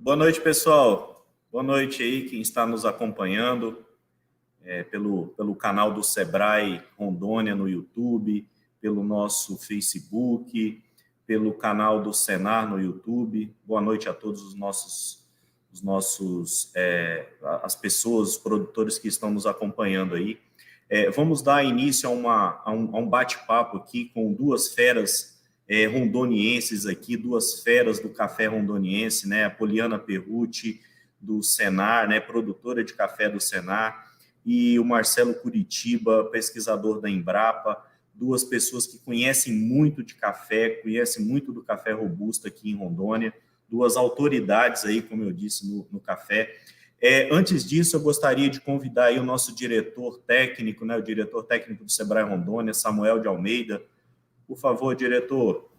Boa noite, pessoal. Boa noite aí quem está nos acompanhando pelo canal do Sebrae Rondônia no YouTube, pelo nosso Facebook, pelo canal do Senar no YouTube. Boa noite a todos as pessoas, os produtores que estão nos acompanhando aí. Vamos dar início a um bate-papo aqui com duas feras rondonienses aqui, duas feras do café rondoniense, né? A Poliana Perrucci, do Senar, né? Produtora de café do Senar, e o Marcelo Curitiba, pesquisador da Embrapa, duas pessoas que conhecem muito de café, conhecem muito do café robusto aqui em Rondônia, duas autoridades aí, como eu disse, no café. Antes disso, eu gostaria de convidar aí o nosso diretor técnico, né? O diretor técnico do Sebrae Rondônia, Samuel de Almeida. Por favor, diretor,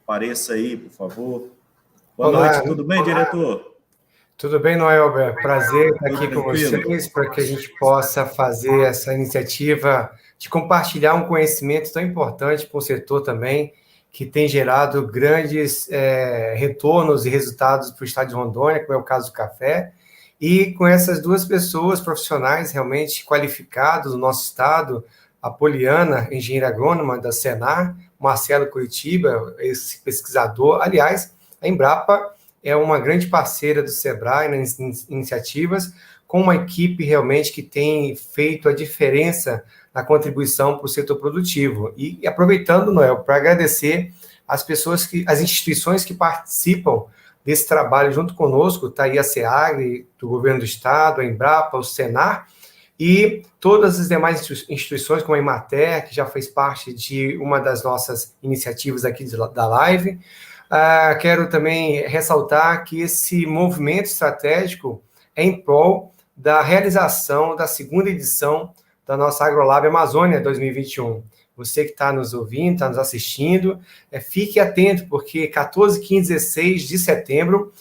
apareça aí, por favor. Boa noite, tudo bem, diretor? Tudo bem, Noelber? Prazer estar aqui com vocês para que a gente possa fazer essa iniciativa de compartilhar um conhecimento tão importante para o setor também, que tem gerado grandes retornos e resultados para o estado de Rondônia, como é o caso do café. E com essas duas pessoas profissionais realmente qualificadas do nosso estado, a Poliana, engenheira agrônoma da Senar, Marcelo Curitiba, esse pesquisador. Aliás, a Embrapa é uma grande parceira do Sebrae nas iniciativas, com uma equipe realmente que tem feito a diferença na contribuição para o setor produtivo. E aproveitando, Noel, para agradecer as instituições que participam desse trabalho junto conosco, está aí a SEAGRE, do Governo do Estado, a Embrapa, o Senar, e todas as demais instituições, como a Emater, que já fez parte de uma das nossas iniciativas aqui da live. Quero também ressaltar que esse movimento estratégico é em prol da realização da segunda edição da nossa AgroLab Amazônia 2021. Você que está nos ouvindo, está nos assistindo, fique atento, porque 14, 15, 16 de setembro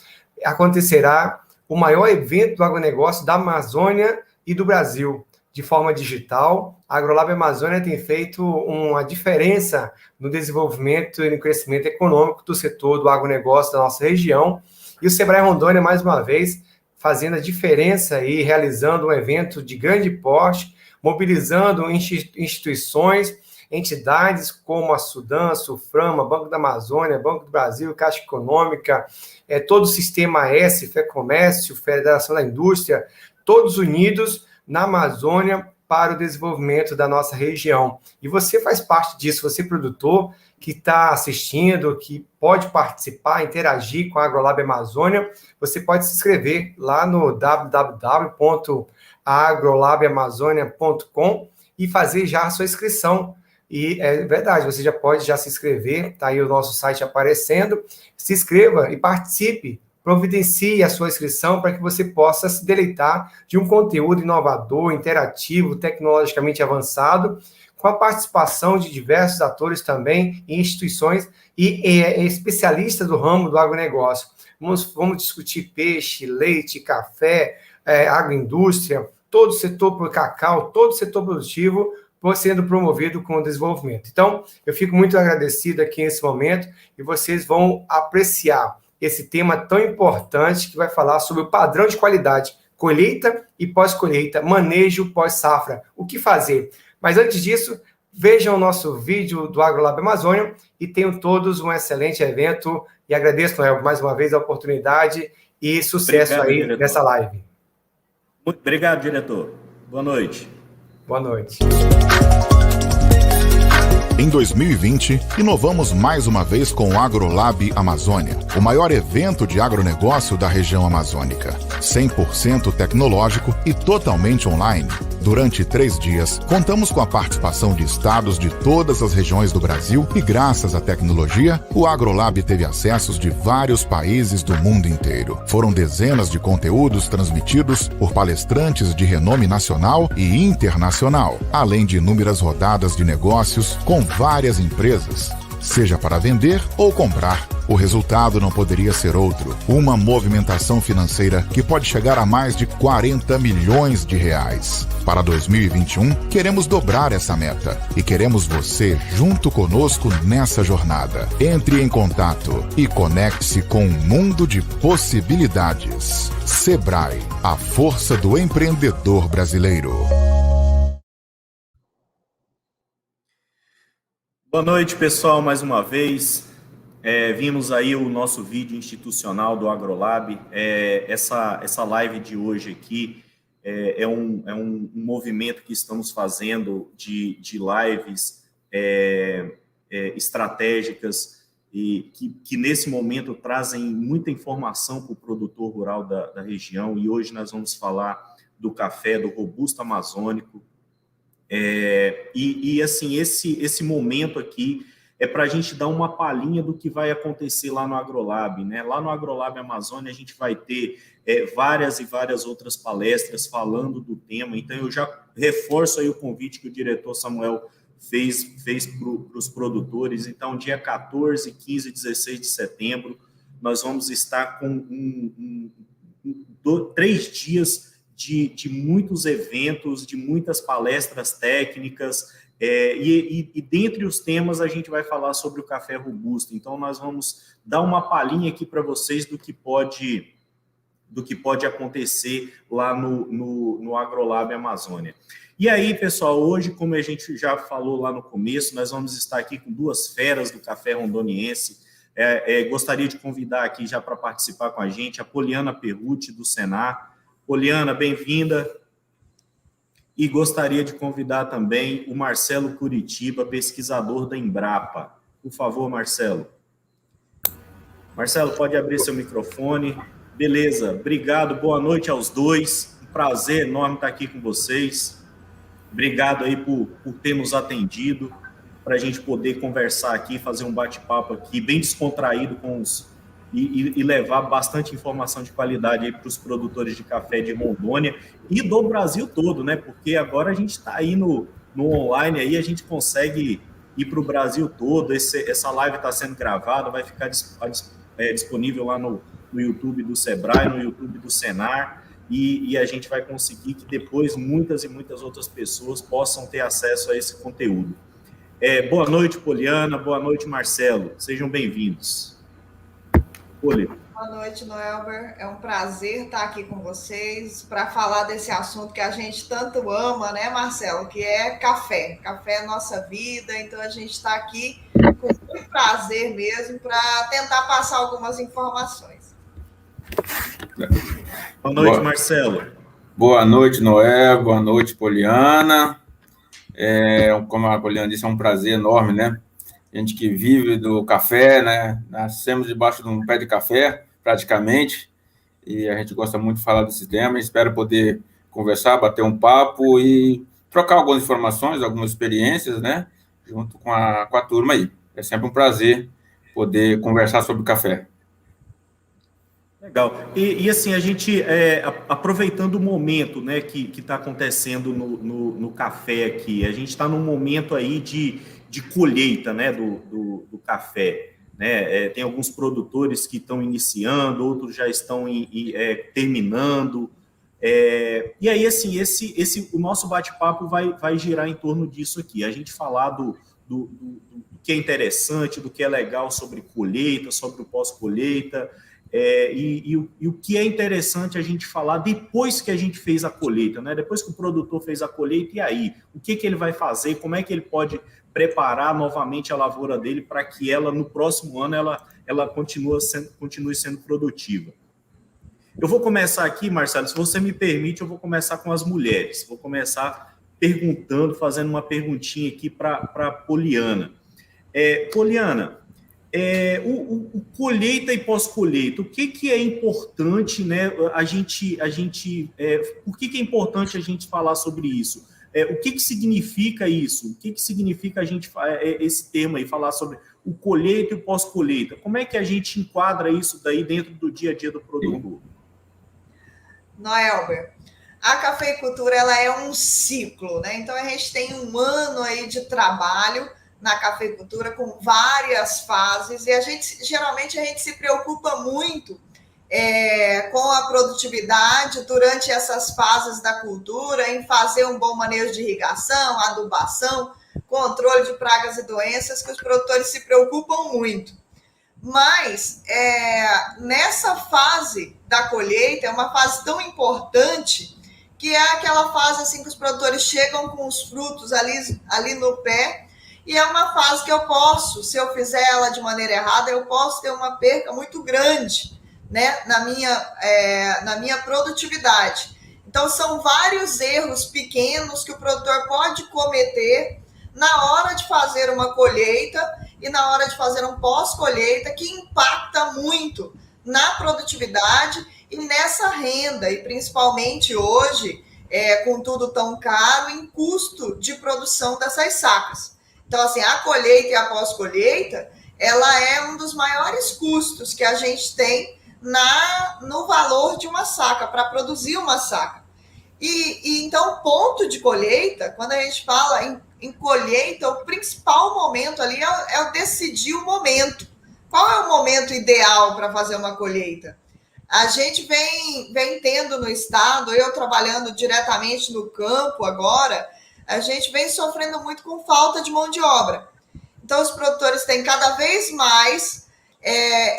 acontecerá o maior evento do agronegócio da Amazônia e do Brasil, de forma digital. A AgroLab Amazônia tem feito uma diferença no desenvolvimento e no crescimento econômico do setor do agronegócio da nossa região. E o Sebrae Rondônia, mais uma vez, fazendo a diferença e realizando um evento de grande porte, mobilizando instituições, entidades como a Sudan, a Suframa, Banco da Amazônia, Banco do Brasil, Caixa Econômica, todo o Sistema S, FEComércio, Federação da Indústria, todos unidos na Amazônia para o desenvolvimento da nossa região. E você faz parte disso, você produtor que está assistindo, que pode participar, interagir com a AgroLab Amazônia, você pode se inscrever lá no www.agrolabamazônia.com e fazer já a sua inscrição. E é verdade, você já pode se inscrever, está aí o nosso site aparecendo, se inscreva e participe, providencie a sua inscrição para que você possa se deleitar de um conteúdo inovador, interativo, tecnologicamente avançado, com a participação de diversos atores também, instituições e especialistas do ramo do agronegócio. Vamos discutir peixe, leite, café, agroindústria, todo o setor por cacau, todo o setor produtivo sendo promovido com o desenvolvimento. Então, eu fico muito agradecido aqui nesse momento e vocês vão apreciar esse tema tão importante que vai falar sobre o padrão de qualidade, colheita e pós-colheita, manejo pós-safra, o que fazer. Mas antes disso, vejam o nosso vídeo do AgroLab Amazônia e tenham todos um excelente evento e agradeço, Noel, mais uma vez a oportunidade e sucesso. Obrigado, aí diretor. Nessa live. Muito obrigado, diretor. Boa noite. Boa noite. Em 2020, inovamos mais uma vez com o AgroLab Amazônia, o maior evento de agronegócio da região amazônica. 100% tecnológico e totalmente online. Durante 3 dias, contamos com a participação de estados de todas as regiões do Brasil e, graças à tecnologia, o AgroLab teve acessos de vários países do mundo inteiro. Foram dezenas de conteúdos transmitidos por palestrantes de renome nacional e internacional, além de inúmeras rodadas de negócios com várias empresas. seja para vender ou comprar. O resultado não poderia ser outro. Uma movimentação financeira que pode chegar a mais de 40 milhões de reais. Para 2021, queremos dobrar essa meta e queremos você junto conosco nessa jornada. Entre em contato e conecte-se com um mundo de possibilidades. Sebrae, a força do empreendedor brasileiro. Boa noite, pessoal, mais uma vez. Vimos aí o nosso vídeo institucional do AgroLab. Essa live de hoje aqui é um movimento que estamos fazendo de lives estratégicas e que nesse momento trazem muita informação para o produtor rural da região. E hoje nós vamos falar do café, do Robusta Amazônico. Assim, esse momento aqui é para a gente dar uma palhinha do que vai acontecer lá no AgroLab, né? Lá no AgroLab Amazônia a gente vai ter várias e várias outras palestras falando do tema. Então eu já reforço aí o convite que o diretor Samuel fez para os produtores. Então dia 14, 15 e 16 de setembro nós vamos estar com 3 dias de muitos eventos, de muitas palestras técnicas, e dentre os temas a gente vai falar sobre o café robusto. Então nós vamos dar uma palhinha aqui para vocês do que pode acontecer lá no AgroLab Amazônia. E aí, pessoal, hoje, como a gente já falou lá no começo, nós vamos estar aqui com 2 feras do café rondoniense. Gostaria de convidar aqui já para participar com a gente a Poliana Perrucci, do Senar. Poliana, bem-vinda. E gostaria de convidar também o Marcelo Curitiba, pesquisador da Embrapa. Por favor, Marcelo. Marcelo, pode abrir seu microfone. Beleza, obrigado, boa noite aos dois. Um prazer enorme estar aqui com vocês. Obrigado aí por ter nos atendido, para a gente poder conversar aqui, fazer um bate-papo aqui, bem descontraído e levar bastante informação de qualidade aí para os produtores de café de Rondônia e do Brasil todo, né? Porque agora a gente está aí no online, aí a gente consegue ir para o Brasil todo. Essa live está sendo gravada, vai ficar disponível lá no YouTube do Sebrae, no YouTube do Senar, e a gente vai conseguir que depois muitas e muitas outras pessoas possam ter acesso a esse conteúdo. Boa noite, Poliana, boa noite, Marcelo, sejam bem-vindos. Boa noite, Noelber. É um prazer estar aqui com vocês para falar desse assunto que a gente tanto ama, né, Marcelo? Que é café. Café é nossa vida, então a gente está aqui com muito prazer mesmo para tentar passar algumas informações. Boa noite, Marcelo. Boa noite, Noel. Boa noite, Poliana. Como a Poliana disse, é um prazer enorme, né? A gente que vive do café, né? Nascemos debaixo de um pé de café, praticamente, e a gente gosta muito de falar desse tema. Espero poder conversar, bater um papo e trocar algumas informações, algumas experiências, né? Junto com a turma aí. É sempre um prazer poder conversar sobre café. Legal. E assim, a gente, aproveitando o momento, né, que está acontecendo no café aqui, a gente está num momento aí de colheita, né, do café, né? Tem alguns produtores que estão iniciando, outros já estão terminando. E aí, assim, o nosso bate-papo vai girar em torno disso aqui. A gente falar do que é interessante, do que é legal sobre colheita, sobre o pós-colheita. E o que é interessante a gente falar depois que a gente fez a colheita, né? Depois que o produtor fez a colheita, e aí? O que ele vai fazer? Como é que ele pode preparar novamente a lavoura dele para que ela, no próximo ano, ela continue sendo produtiva? Eu vou começar aqui, Marcelo, se você me permite, eu vou começar com as mulheres. Vou começar fazendo uma perguntinha aqui para Poliana. Poliana, o colheita e pós-colheita, o que é importante, né? Por que é importante a gente falar sobre isso? O que significa isso? O que significa a gente esse termo aí, falar sobre o colheita e o pós-colheita? Como é que a gente enquadra isso daí dentro do dia a dia do produtor? Noelber, a cafeicultura ela é um ciclo, né? Então a gente tem um ano aí de trabalho na cafeicultura com várias fases, e geralmente a gente se preocupa muito com a produtividade durante essas fases da cultura, em fazer um bom manejo de irrigação, adubação, controle de pragas e doenças, que os produtores se preocupam muito. Mas nessa fase da colheita, é uma fase tão importante, que é aquela fase assim que os produtores chegam com os frutos ali no pé, e é uma fase que eu posso, se eu fizer ela de maneira errada, eu posso ter uma perca muito grande, né, na minha produtividade. Então, são vários erros pequenos que o produtor pode cometer na hora de fazer uma colheita e na hora de fazer um pós-colheita, que impacta muito na produtividade e nessa renda, e principalmente hoje, com tudo tão caro, em custo de produção dessas sacas. Então, assim, a colheita e a pós-colheita, ela é um dos maiores custos que a gente tem no valor de uma saca, para produzir uma saca. E então, ponto de colheita, quando a gente fala em colheita, o principal momento ali é o decidir o momento. Qual é o momento ideal para fazer uma colheita? A gente vem tendo no estado, eu trabalhando diretamente no campo agora, a gente vem sofrendo muito com falta de mão de obra. Então, os produtores têm cada vez mais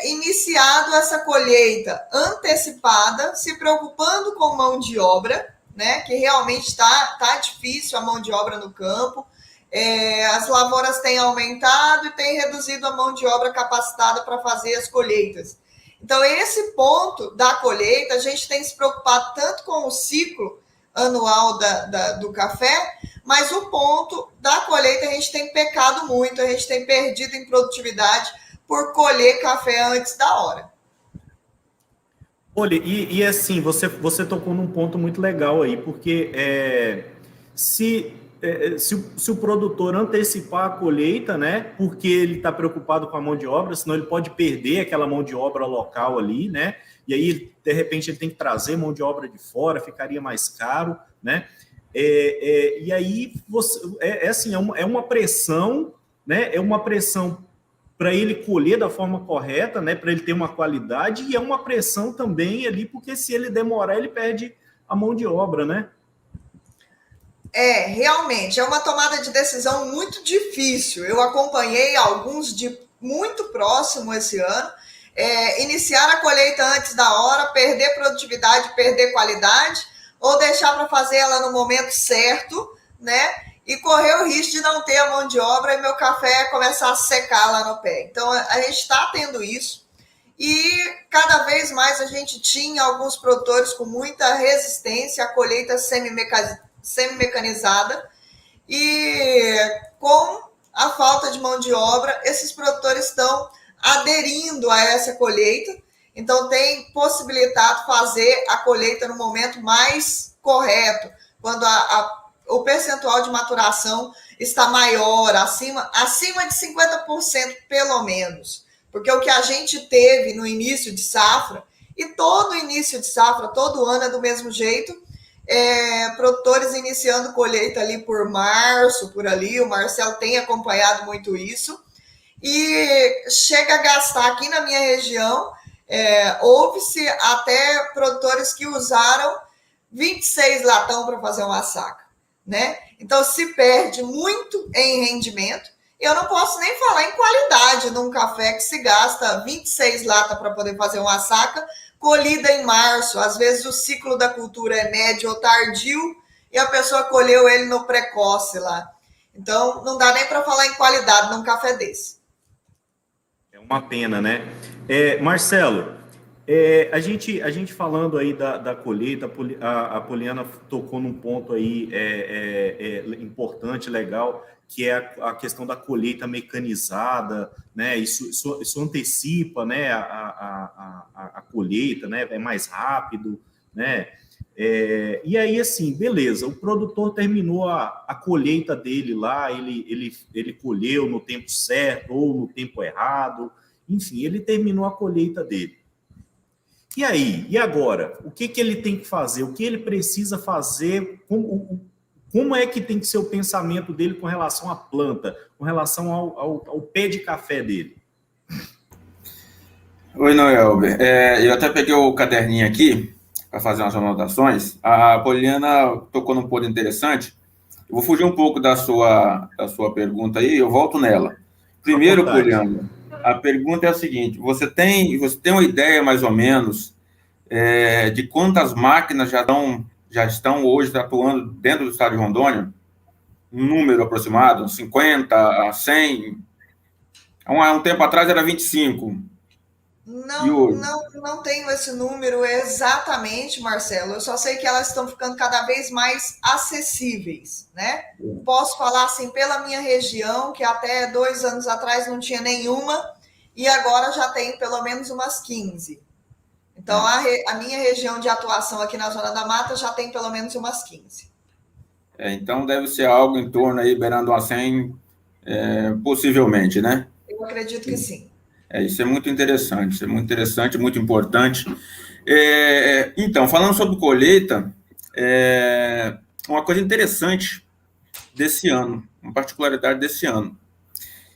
iniciado essa colheita antecipada, se preocupando com mão de obra, né, que realmente está difícil a mão de obra no campo. As lavouras têm aumentado e têm reduzido a mão de obra capacitada para fazer as colheitas. Então, esse ponto da colheita, a gente tem se preocupado tanto com o ciclo anual do café, mas o ponto da colheita a gente tem pecado muito, a gente tem perdido em produtividade por colher café antes da hora. Olha, e assim, você tocou num ponto muito legal aí, porque se o produtor antecipar a colheita, né, porque ele está preocupado com a mão de obra, senão ele pode perder aquela mão de obra local ali, né, e aí, de repente, ele tem que trazer mão de obra de fora, ficaria mais caro, né, e aí, assim, é uma pressão, né, é uma pressão para ele colher da forma correta, né, para ele ter uma qualidade, e é uma pressão também ali, porque se ele demorar, ele perde a mão de obra, né? Realmente, é uma tomada de decisão muito difícil. Eu acompanhei alguns de muito próximo esse ano, iniciar a colheita antes da hora, perder produtividade, perder qualidade, ou deixar para fazer ela no momento certo, né? E correr o risco de não ter a mão de obra e meu café começar a secar lá no pé. Então, a gente está tendo isso. E cada vez mais a gente tinha alguns produtores com muita resistência à colheita semi-mecanizada. E com a falta de mão de obra, esses produtores estão aderindo a essa colheita. Então, tem possibilitado fazer a colheita no momento mais correto, quando o percentual de maturação está maior, acima de 50% pelo menos. Porque o que a gente teve no início de safra, e todo início de safra, todo ano é do mesmo jeito, produtores iniciando colheita ali por março, por ali, o Marcelo tem acompanhado muito isso, e chega a gastar aqui na minha região, houve-se até produtores que usaram 26 latão para fazer uma saca. Né? Então, se perde muito em rendimento. Eu não posso nem falar em qualidade num café que se gasta 26 latas para poder fazer uma saca, colhida em março. Às vezes o ciclo da cultura é médio ou tardio e a pessoa colheu ele no precoce lá. Então, não dá nem para falar em qualidade num café desse. É uma pena, né? Marcelo, a gente falando aí da colheita, a Poliana tocou num ponto aí importante, legal, que é a questão da colheita mecanizada, né? Isso antecipa, né, a colheita, né? É mais rápido, né? E aí, assim, beleza, o produtor terminou a colheita dele lá, ele colheu no tempo certo ou no tempo errado, enfim, ele terminou a colheita dele. E aí? E agora? O que ele tem que fazer? O que ele precisa fazer? Como é que tem que ser o pensamento dele com relação à planta, com relação ao pé de café dele? Oi, Noelber. Eu até peguei o caderninho aqui para fazer umas anotações. A Poliana tocou num ponto interessante. Eu vou fugir um pouco da sua pergunta aí, eu volto nela. Primeiro, Poliana, a pergunta é a seguinte: você tem uma ideia, mais ou menos, de quantas máquinas já estão hoje atuando dentro do estado de Rondônia? Um número aproximado, 50, 100? Há um tempo atrás era 25. Não tenho esse número exatamente, Marcelo. Eu só sei que elas estão ficando cada vez mais acessíveis, né? Posso falar assim pela minha região, que até 2 anos atrás não tinha nenhuma, e agora já tem pelo menos umas 15. Então, a minha região de atuação aqui na Zona da Mata já tem pelo menos umas 15. Então, deve ser algo em torno aí, beirando umas 100, possivelmente, né? Eu acredito que sim. Isso é muito interessante, muito importante. Então, falando sobre colheita, uma coisa interessante desse ano, uma particularidade desse ano.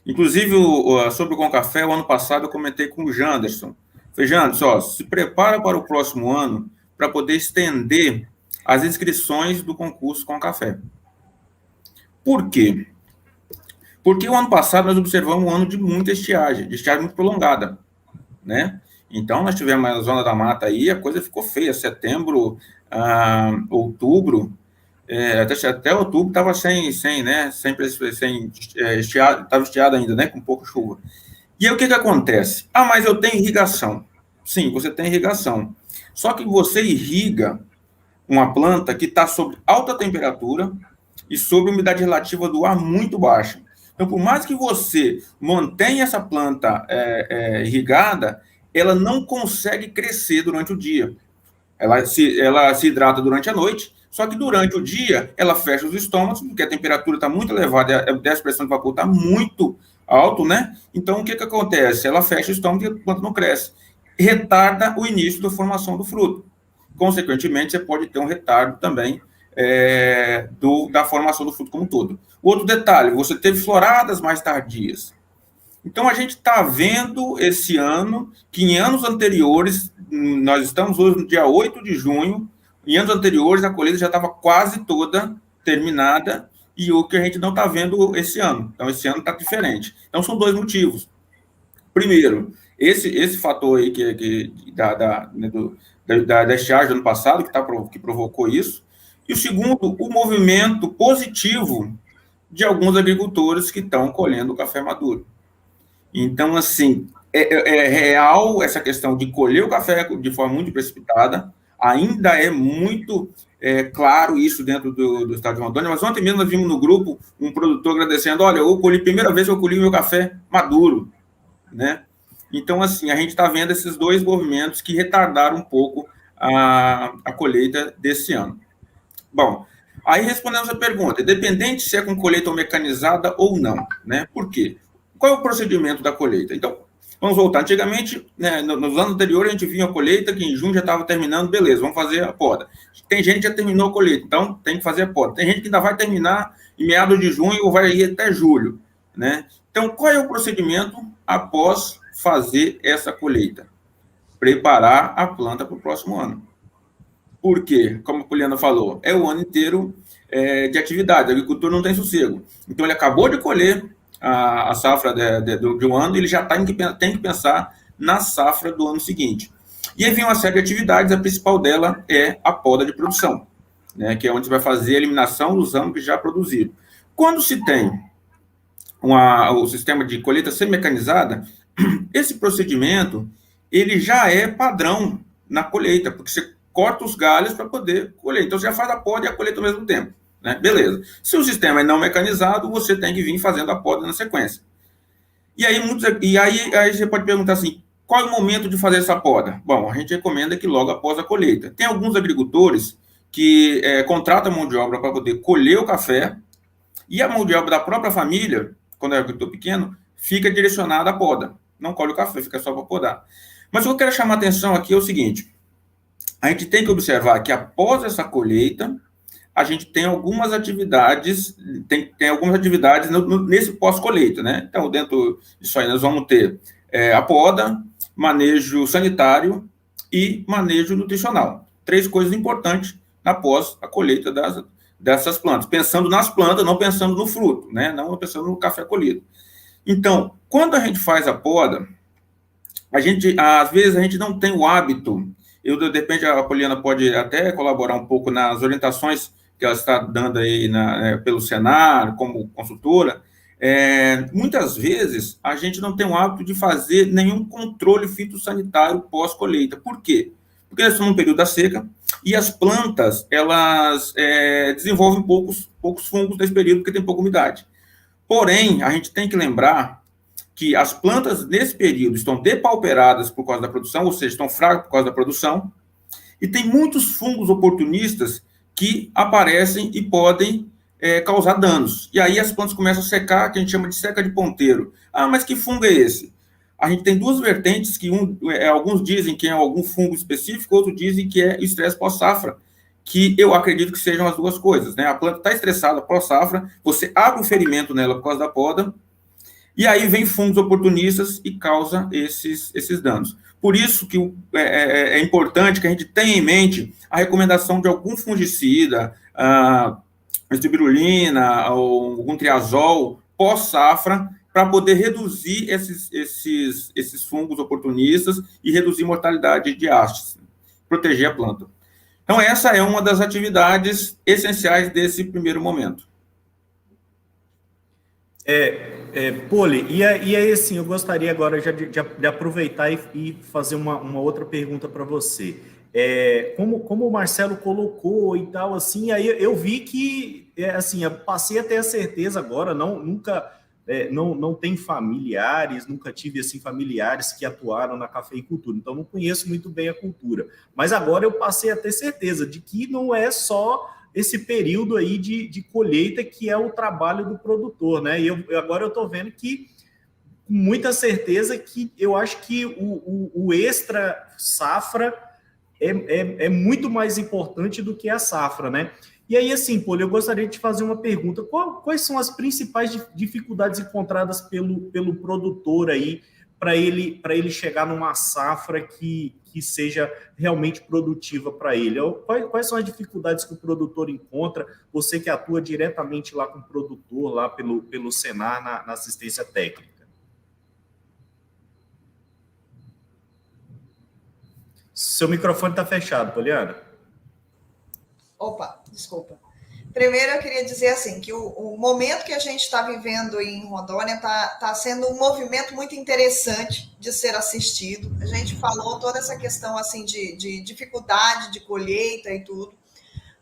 Inclusive, sobre o Concafé, o ano passado eu comentei com o Janderson. Falei, Janderson, se prepara para o próximo ano para poder estender as inscrições do concurso Concafé. Por quê? Porque o ano passado nós observamos um ano de muita estiagem muito prolongada, né? Então, nós tivemos a Zona da Mata aí, a coisa ficou feia. Setembro, outubro, até outubro estava sem estiado, estava estiado ainda, né? Com pouca chuva. E aí, o que acontece? Mas eu tenho irrigação. Sim, você tem irrigação. Só que você irriga uma planta que está sob alta temperatura e sob umidade relativa do ar muito baixa. Então, por mais que você mantenha essa planta irrigada, ela não consegue crescer durante o dia. Ela se hidrata durante a noite, só que durante o dia ela fecha os estômagos, porque a temperatura está muito elevada, a expressão de vapor está muito alto, né? Então, o que acontece? Ela fecha o estômago e a planta não cresce. Retarda o início da formação do fruto. Consequentemente, você pode ter um retardo também da formação do fruto como um todo. Outro detalhe, você teve floradas mais tardias. Então, a gente está vendo esse ano que em anos anteriores, nós estamos hoje no dia 8 de junho, em anos anteriores a colheita já estava quase toda terminada, e o que a gente não está vendo esse ano. Então, esse ano está diferente. Então, são 2 motivos. Primeiro, esse fator aí da estiagem do ano passado, que provocou isso. E o segundo, o movimento positivo de alguns agricultores que estão colhendo o café maduro. Então, assim, é real essa questão de colher o café de forma muito precipitada, ainda é muito claro isso dentro do estado de Rondônia, mas ontem mesmo nós vimos no grupo um produtor agradecendo, olha, primeira vez que eu colhi meu café maduro, né? Então, assim, a gente está vendo esses 2 movimentos que retardaram um pouco a colheita desse ano. Bom, aí respondemos a pergunta, independente se é com colheita mecanizada ou não, né? Por quê? Qual é o procedimento da colheita? Então, vamos voltar. Antigamente, né, nos anos anteriores, a gente vinha a colheita, que em junho já estava terminando, beleza, vamos fazer a poda. Tem gente que já terminou a colheita, então tem que fazer a poda. Tem gente que ainda vai terminar em meados de junho ou vai ir até julho, né? Então, qual é o procedimento após fazer essa colheita? Preparar a planta para o próximo ano. Por quê? Como a Poliana falou, é o ano inteiro de atividade, o agricultor não tem sossego. Então, ele acabou de colher a safra de um ano, ele já tem que pensar na safra do ano seguinte. E aí vem uma série de atividades, a principal dela é a poda de produção, né, que é onde você vai fazer a eliminação dos ramos que já produziram. Quando se tem o sistema de colheita semi-mecanizada, esse procedimento ele já é padrão na colheita, porque você corta os galhos para poder colher. Então, você já faz a poda e a colheita ao mesmo tempo, né? Beleza. Se o sistema é não mecanizado, você tem que vir fazendo a poda na sequência. E aí você pode perguntar assim, qual é o momento de fazer essa poda? Bom, a gente recomenda que logo após a colheita. Tem alguns agricultores que contratam mão de obra para poder colher o café, e a mão de obra da própria família, quando é agricultor pequeno, fica direcionada à poda. Não colhe o café, fica só para podar. Mas o que eu quero chamar a atenção aqui é o seguinte, a gente tem que observar que após essa colheita, a gente tem algumas atividades, nesse pós-colheita, né? Então, dentro disso aí, nós vamos ter a poda, manejo sanitário e manejo nutricional. 3 coisas importantes após a colheita dessas plantas. Pensando nas plantas, não pensando no fruto, né? Não pensando no café colhido. Então, quando a gente faz a poda, às vezes a gente não tem o hábito, de repente a Poliana pode até colaborar um pouco nas orientações que ela está dando aí pelo Senar, como consultora. Muitas vezes a gente não tem o hábito de fazer nenhum controle fitossanitário pós-colheita. Por quê? Porque nós estamos no período da seca e as plantas, elas desenvolvem poucos fungos nesse período porque tem pouca umidade. Porém, a gente tem que lembrar que as plantas, nesse período, estão depauperadas por causa da produção, ou seja, estão fracas por causa da produção, e tem muitos fungos oportunistas que aparecem e podem causar danos. E aí as plantas começam a secar, que a gente chama de seca de ponteiro. Ah, mas que fungo é esse? A gente tem 2 vertentes, que alguns dizem que é algum fungo específico, outros dizem que é estresse pós-safra, que eu acredito que sejam as 2 coisas, né? A planta está estressada pós-safra, você abre um ferimento nela por causa da poda, e aí vem fungos oportunistas e causa esses danos. Por isso que é importante que a gente tenha em mente a recomendação de algum fungicida, espirulina ou algum triazol pós-safra, para poder reduzir esses fungos oportunistas e reduzir mortalidade de hastes, proteger a planta. Então, essa é uma das atividades essenciais desse primeiro momento. Poli, e aí, assim, eu gostaria agora já de aproveitar e fazer uma outra pergunta para você. Como o Marcelo colocou e tal, assim, aí eu vi que, assim, eu passei a ter a certeza agora, não tem familiares, nunca tive, assim, familiares que atuaram na cafeicultura, então não conheço muito bem a cultura. Mas agora eu passei a ter certeza de que não é só esse período aí de colheita que é o trabalho do produtor, né? E agora eu estou vendo que, com muita certeza, que eu acho que o extra safra é muito mais importante do que a safra, né? E aí, assim, Poli, eu gostaria de te fazer uma pergunta. Quais são as principais dificuldades encontradas pelo produtor aí para ele chegar numa safra que seja realmente produtiva para ele? Quais são as dificuldades que o produtor encontra? Você que atua diretamente lá com o produtor, lá pelo Senar, na assistência técnica. Seu microfone está fechado, Poliana. Opa, desculpa. Primeiro, eu queria dizer assim, que o momento que a gente está vivendo em Rondônia está sendo um movimento muito interessante de ser assistido. A gente falou toda essa questão assim de dificuldade de colheita e tudo,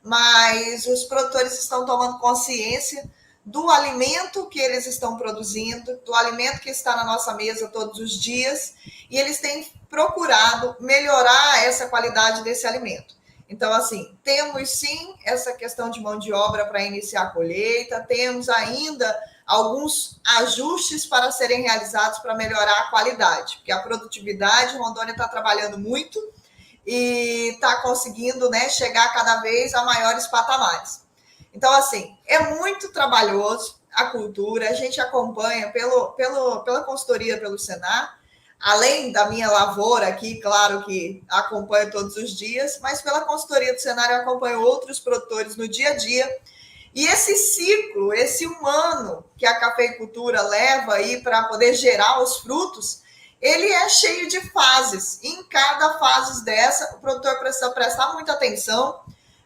mas os produtores estão tomando consciência do alimento que eles estão produzindo, do alimento que está na nossa mesa todos os dias, e eles têm procurado melhorar essa qualidade desse alimento. Então, assim, temos sim essa questão de mão de obra para iniciar a colheita, temos ainda alguns ajustes para serem realizados para melhorar a qualidade, porque a produtividade, Rondônia está trabalhando muito e está conseguindo, né, chegar cada vez a maiores patamares. Então, assim, é muito trabalhoso a cultura, a gente acompanha pela consultoria, pelo Senar, além da minha lavoura aqui, claro que acompanho todos os dias, mas pela consultoria do Senar eu acompanho outros produtores no dia a dia. E esse ciclo, esse 1 ano que a cafeicultura leva aí para poder gerar os frutos, ele é cheio de fases. E em cada fase dessa, o produtor precisa prestar muita atenção,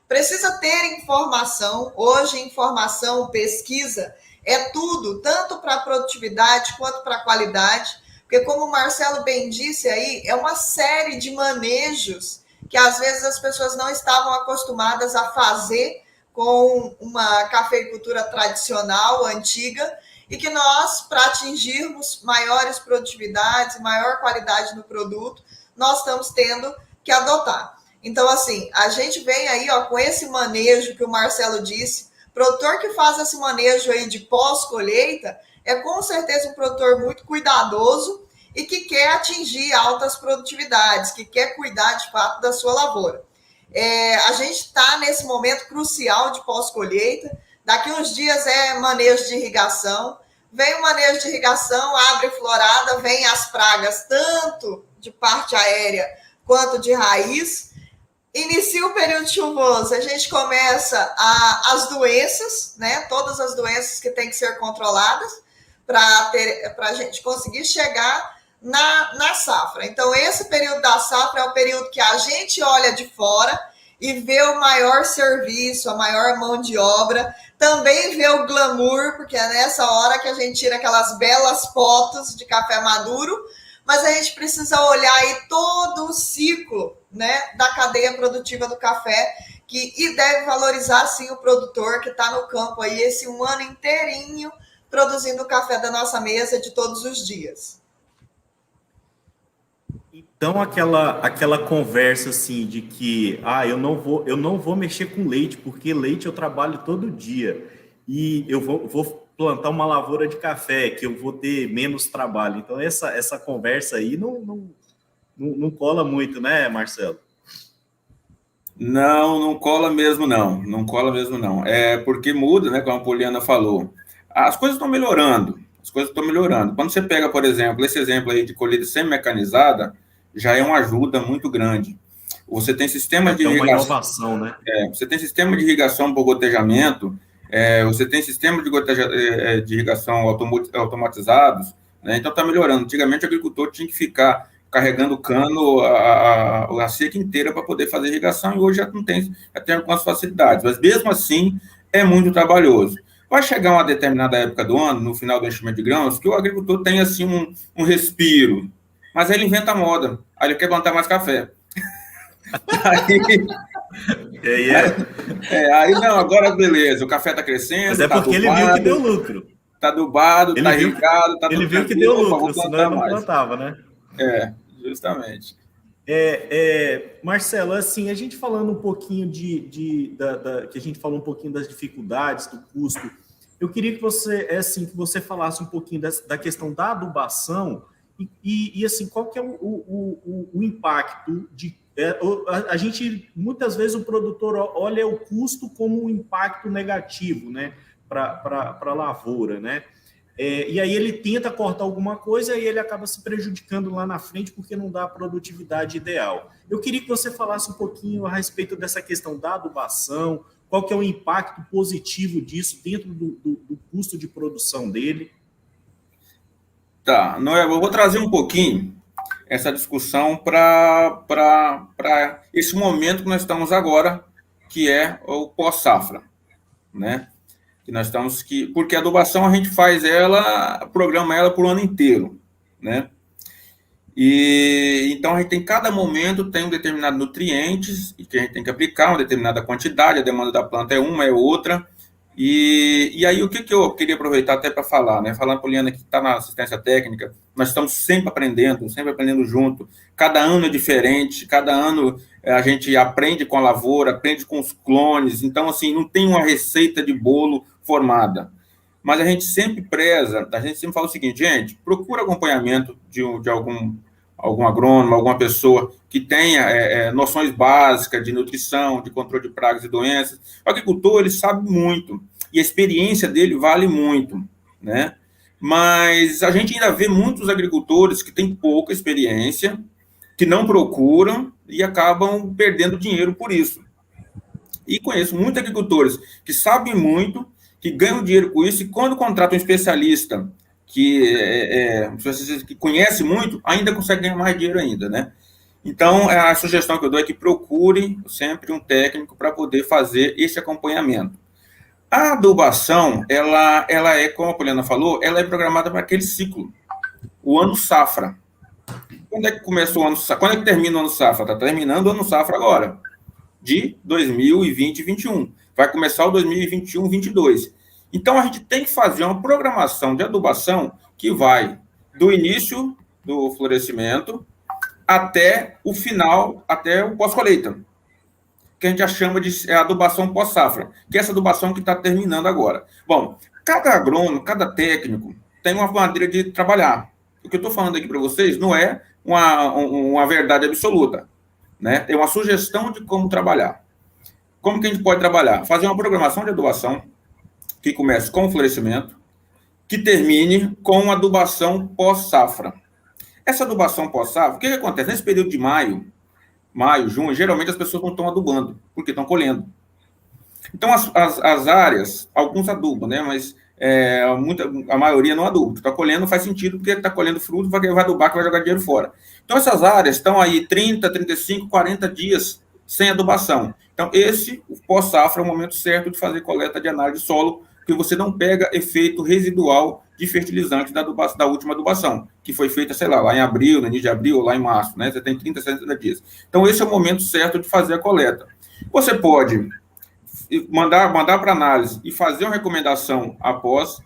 precisa ter informação. Hoje, informação, pesquisa, é tudo, tanto para a produtividade quanto para a qualidade. Porque, como o Marcelo bem disse aí, é uma série de manejos que, às vezes, as pessoas não estavam acostumadas a fazer com uma cafeicultura tradicional, antiga, e que nós, para atingirmos maiores produtividades e maior qualidade no produto, nós estamos tendo que adotar. Então, assim, a gente vem aí com esse manejo que o Marcelo disse, produtor que faz esse manejo aí de pós-colheita, é com certeza um produtor muito cuidadoso e que quer atingir altas produtividades, que quer cuidar de fato da sua lavoura. A gente está nesse momento crucial de pós-colheita. Daqui uns dias é manejo de irrigação. Vem o manejo de irrigação, abre florada, vem as pragas, tanto de parte aérea quanto de raiz. Inicia o período chuvoso, a gente começa as doenças, né? Todas as doenças que têm que ser controladas para a gente conseguir chegar na safra. Então, esse período da safra é o período que a gente olha de fora e vê o maior serviço, a maior mão de obra, também vê o glamour, porque é nessa hora que a gente tira aquelas belas fotos de café maduro, mas a gente precisa olhar aí todo o ciclo, né, da cadeia produtiva do café, e deve valorizar, sim, o produtor que está no campo aí esse um ano inteirinho produzindo o café da nossa mesa de todos os dias. Então, aquela conversa assim de que eu não vou mexer com leite, porque leite eu trabalho todo dia e eu vou plantar uma lavoura de café, que eu vou ter menos trabalho. Então, essa conversa aí não cola muito, né, Marcelo? Não cola mesmo, não. Não cola mesmo, não. É porque muda, né, como a Poliana falou. As coisas estão melhorando. Quando você pega, por exemplo, esse exemplo aí de colheita semi-mecanizada, já é uma ajuda muito grande. Você tem sistema de irrigação. É uma inovação, né? Você tem sistema de irrigação por gotejamento, você tem sistema de irrigação automatizados, né? Então está melhorando. Antigamente o agricultor tinha que ficar carregando o cano a seca inteira para poder fazer irrigação, e hoje já tem algumas facilidades, mas mesmo assim é muito trabalhoso. Vai chegar uma determinada época do ano, no final do enchimento de grãos, que o agricultor tem assim um respiro, mas aí ele inventa moda, aí ele quer plantar mais café. Aí não, agora beleza, o café está crescendo. Mas é porque ele viu que deu lucro. Está adubado, está irrigado, está tudo. Ele viu que deu lucro, senão ele não plantava, né? Justamente. Marcelo, assim, a gente falando um pouquinho que a gente falou um pouquinho das dificuldades, do custo, eu queria que você falasse um pouquinho da questão da adubação e assim, qual que é o impacto a gente, muitas vezes, o produtor olha o custo como um impacto negativo, né, para a lavoura, né? E aí ele tenta cortar alguma coisa e ele acaba se prejudicando lá na frente porque não dá a produtividade ideal. Eu queria que você falasse um pouquinho a respeito dessa questão da adubação, qual que é o impacto positivo disso dentro do custo de produção dele. Tá, Noel, eu vou trazer um pouquinho essa discussão para esse momento que nós estamos agora, que é o pós-safra, né? Que nós estamos porque a adubação a gente programa ela por um ano inteiro, né? E então a gente tem, cada momento tem um determinado nutrientes que a gente tem que aplicar, uma determinada quantidade, a demanda da planta é uma, é outra. E aí o que eu queria aproveitar até para falar, né? Falando, Poliana, que está na assistência técnica, nós estamos sempre aprendendo junto. Cada ano é diferente, cada ano a gente aprende com a lavoura, aprende com os clones. Então, assim, não tem uma receita de bolo formada. Mas a gente sempre fala o seguinte, gente, procura acompanhamento de algum agrônomo, alguma pessoa que tenha noções básicas de nutrição, de controle de pragas e doenças. O agricultor, ele sabe muito, e a experiência dele vale muito, né? Mas a gente ainda vê muitos agricultores que têm pouca experiência, que não procuram e acabam perdendo dinheiro por isso. E conheço muitos agricultores que sabem muito, que ganham dinheiro com isso, e quando contratam um especialista que conhece muito, ainda consegue ganhar mais dinheiro ainda, né? Então, a sugestão que eu dou é que procure sempre um técnico para poder fazer esse acompanhamento. A adubação, ela é, como a Poliana falou, ela é programada para aquele ciclo, o ano safra. Quando é que começa o ano safra? Quando é que termina o ano safra? Está terminando o ano safra agora, de 2020 e 2021. Vai começar o 2021 e 2022. Então, a gente tem que fazer uma programação de adubação que vai do início do florescimento até o final, até o pós-colheita, que a gente já chama de adubação pós-safra, que é essa adubação que está terminando agora. Bom, cada agrônomo, cada técnico tem uma maneira de trabalhar. O que eu estou falando aqui para vocês não é uma verdade absoluta. né? Tem uma sugestão de como trabalhar. Como que a gente pode trabalhar? Fazer uma programação de adubação que comece com o florescimento, que termine com adubação pós-safra. Essa adubação pós-safra, o que acontece? Nesse período de maio, junho, geralmente as pessoas não estão adubando, porque estão colhendo. Então, as áreas, alguns adubam, né? Mas a maioria não aduba. Está colhendo, faz sentido, porque está colhendo fruto, vai adubar, que vai jogar dinheiro fora. Então, essas áreas estão aí 30, 35, 40 dias sem adubação. Então, o pós-safra é o momento certo de fazer coleta de análise de solo, porque você não pega efeito residual de fertilizante da última adubação, que foi feita, sei lá em abril, no início de abril, ou lá em março, né? Você tem 30, 60 dias. Então, esse é o momento certo de fazer a coleta. Você pode mandar para análise e fazer uma recomendação após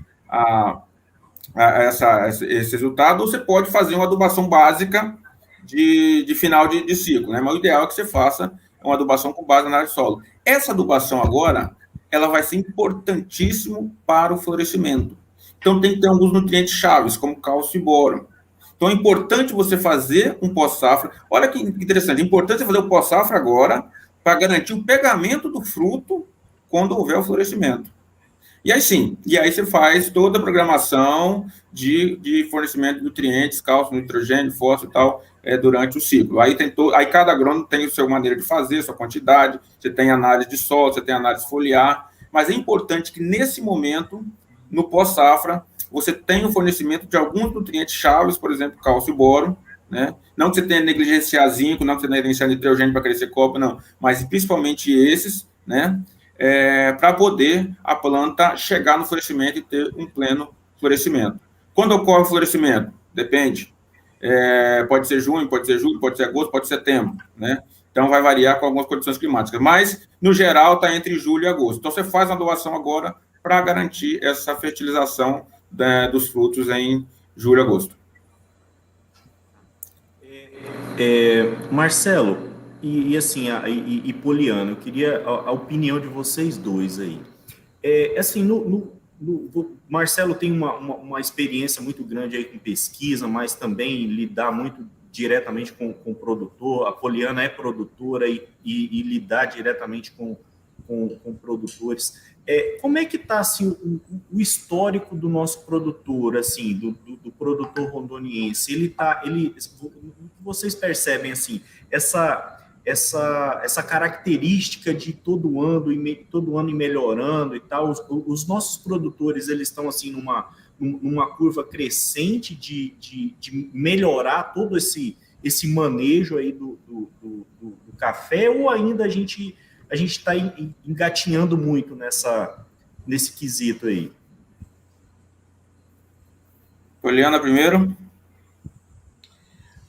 esse resultado, ou você pode fazer uma adubação básica de final de ciclo, né? Mas o ideal é que você faça uma adubação com base na análise de solo. Essa adubação agora, ela vai ser importantíssimo para o florescimento. Então, tem que ter alguns nutrientes chaves, como cálcio e boro. Então, é importante você fazer um pós-safra. Olha que interessante, é importante você fazer o pós-safra agora para garantir o pegamento do fruto quando houver o florescimento. E aí sim, você faz toda a programação de fornecimento de nutrientes, cálcio, nitrogênio, fósforo e tal, durante o ciclo. Aí cada agrônomo tem a sua maneira de fazer, a sua quantidade, você tem análise de solo, você tem análise foliar, mas é importante que nesse momento, no pós-safra, você tenha o fornecimento de alguns nutrientes chaves, por exemplo, cálcio e boro, né? Não que você tenha negligenciar zinco, não que você tenha negligenciar nitrogênio para crescer copa, não, mas principalmente esses, né? Para poder a planta chegar no florescimento e ter um pleno florescimento. Quando ocorre o florescimento? Depende. Pode ser junho, pode ser julho, pode ser agosto, pode ser setembro, né? Então, vai variar com algumas condições climáticas. Mas, no geral, está entre julho e agosto. Então, você faz uma adubação agora para garantir essa fertilização dos frutos em julho e agosto. Marcelo, assim, Poliana, eu queria a opinião de vocês dois aí. Assim, Marcelo tem uma experiência muito grande aí com pesquisa, mas também lidar muito diretamente com o produtor. A Poliana é produtora e lidar diretamente com produtores. Como é que está assim, o histórico do nosso produtor, assim, do produtor rondoniense? Vocês percebem assim essa característica de todo ano ir melhorando e tal? Os nossos produtores, eles estão assim numa curva crescente de melhorar todo esse manejo aí do café, ou ainda a gente está engatinhando muito nesse quesito aí? Poliana primeiro.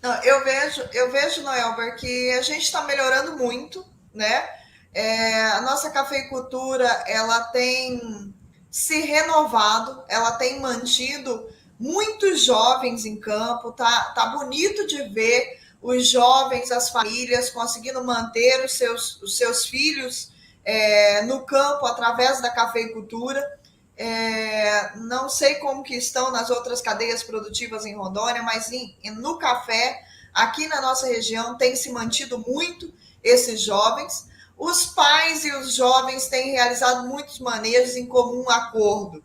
Não, eu vejo, Noelber, que a gente está melhorando muito, né? A nossa cafeicultura, ela tem se renovado, ela tem mantido muitos jovens em campo, tá bonito de ver os jovens, as famílias conseguindo manter os seus filhos no campo através da cafeicultura. Não sei como que estão nas outras cadeias produtivas em Rondônia, mas no café, aqui na nossa região, tem se mantido muito esses jovens. Os pais e os jovens têm realizado muitos manejos em comum acordo.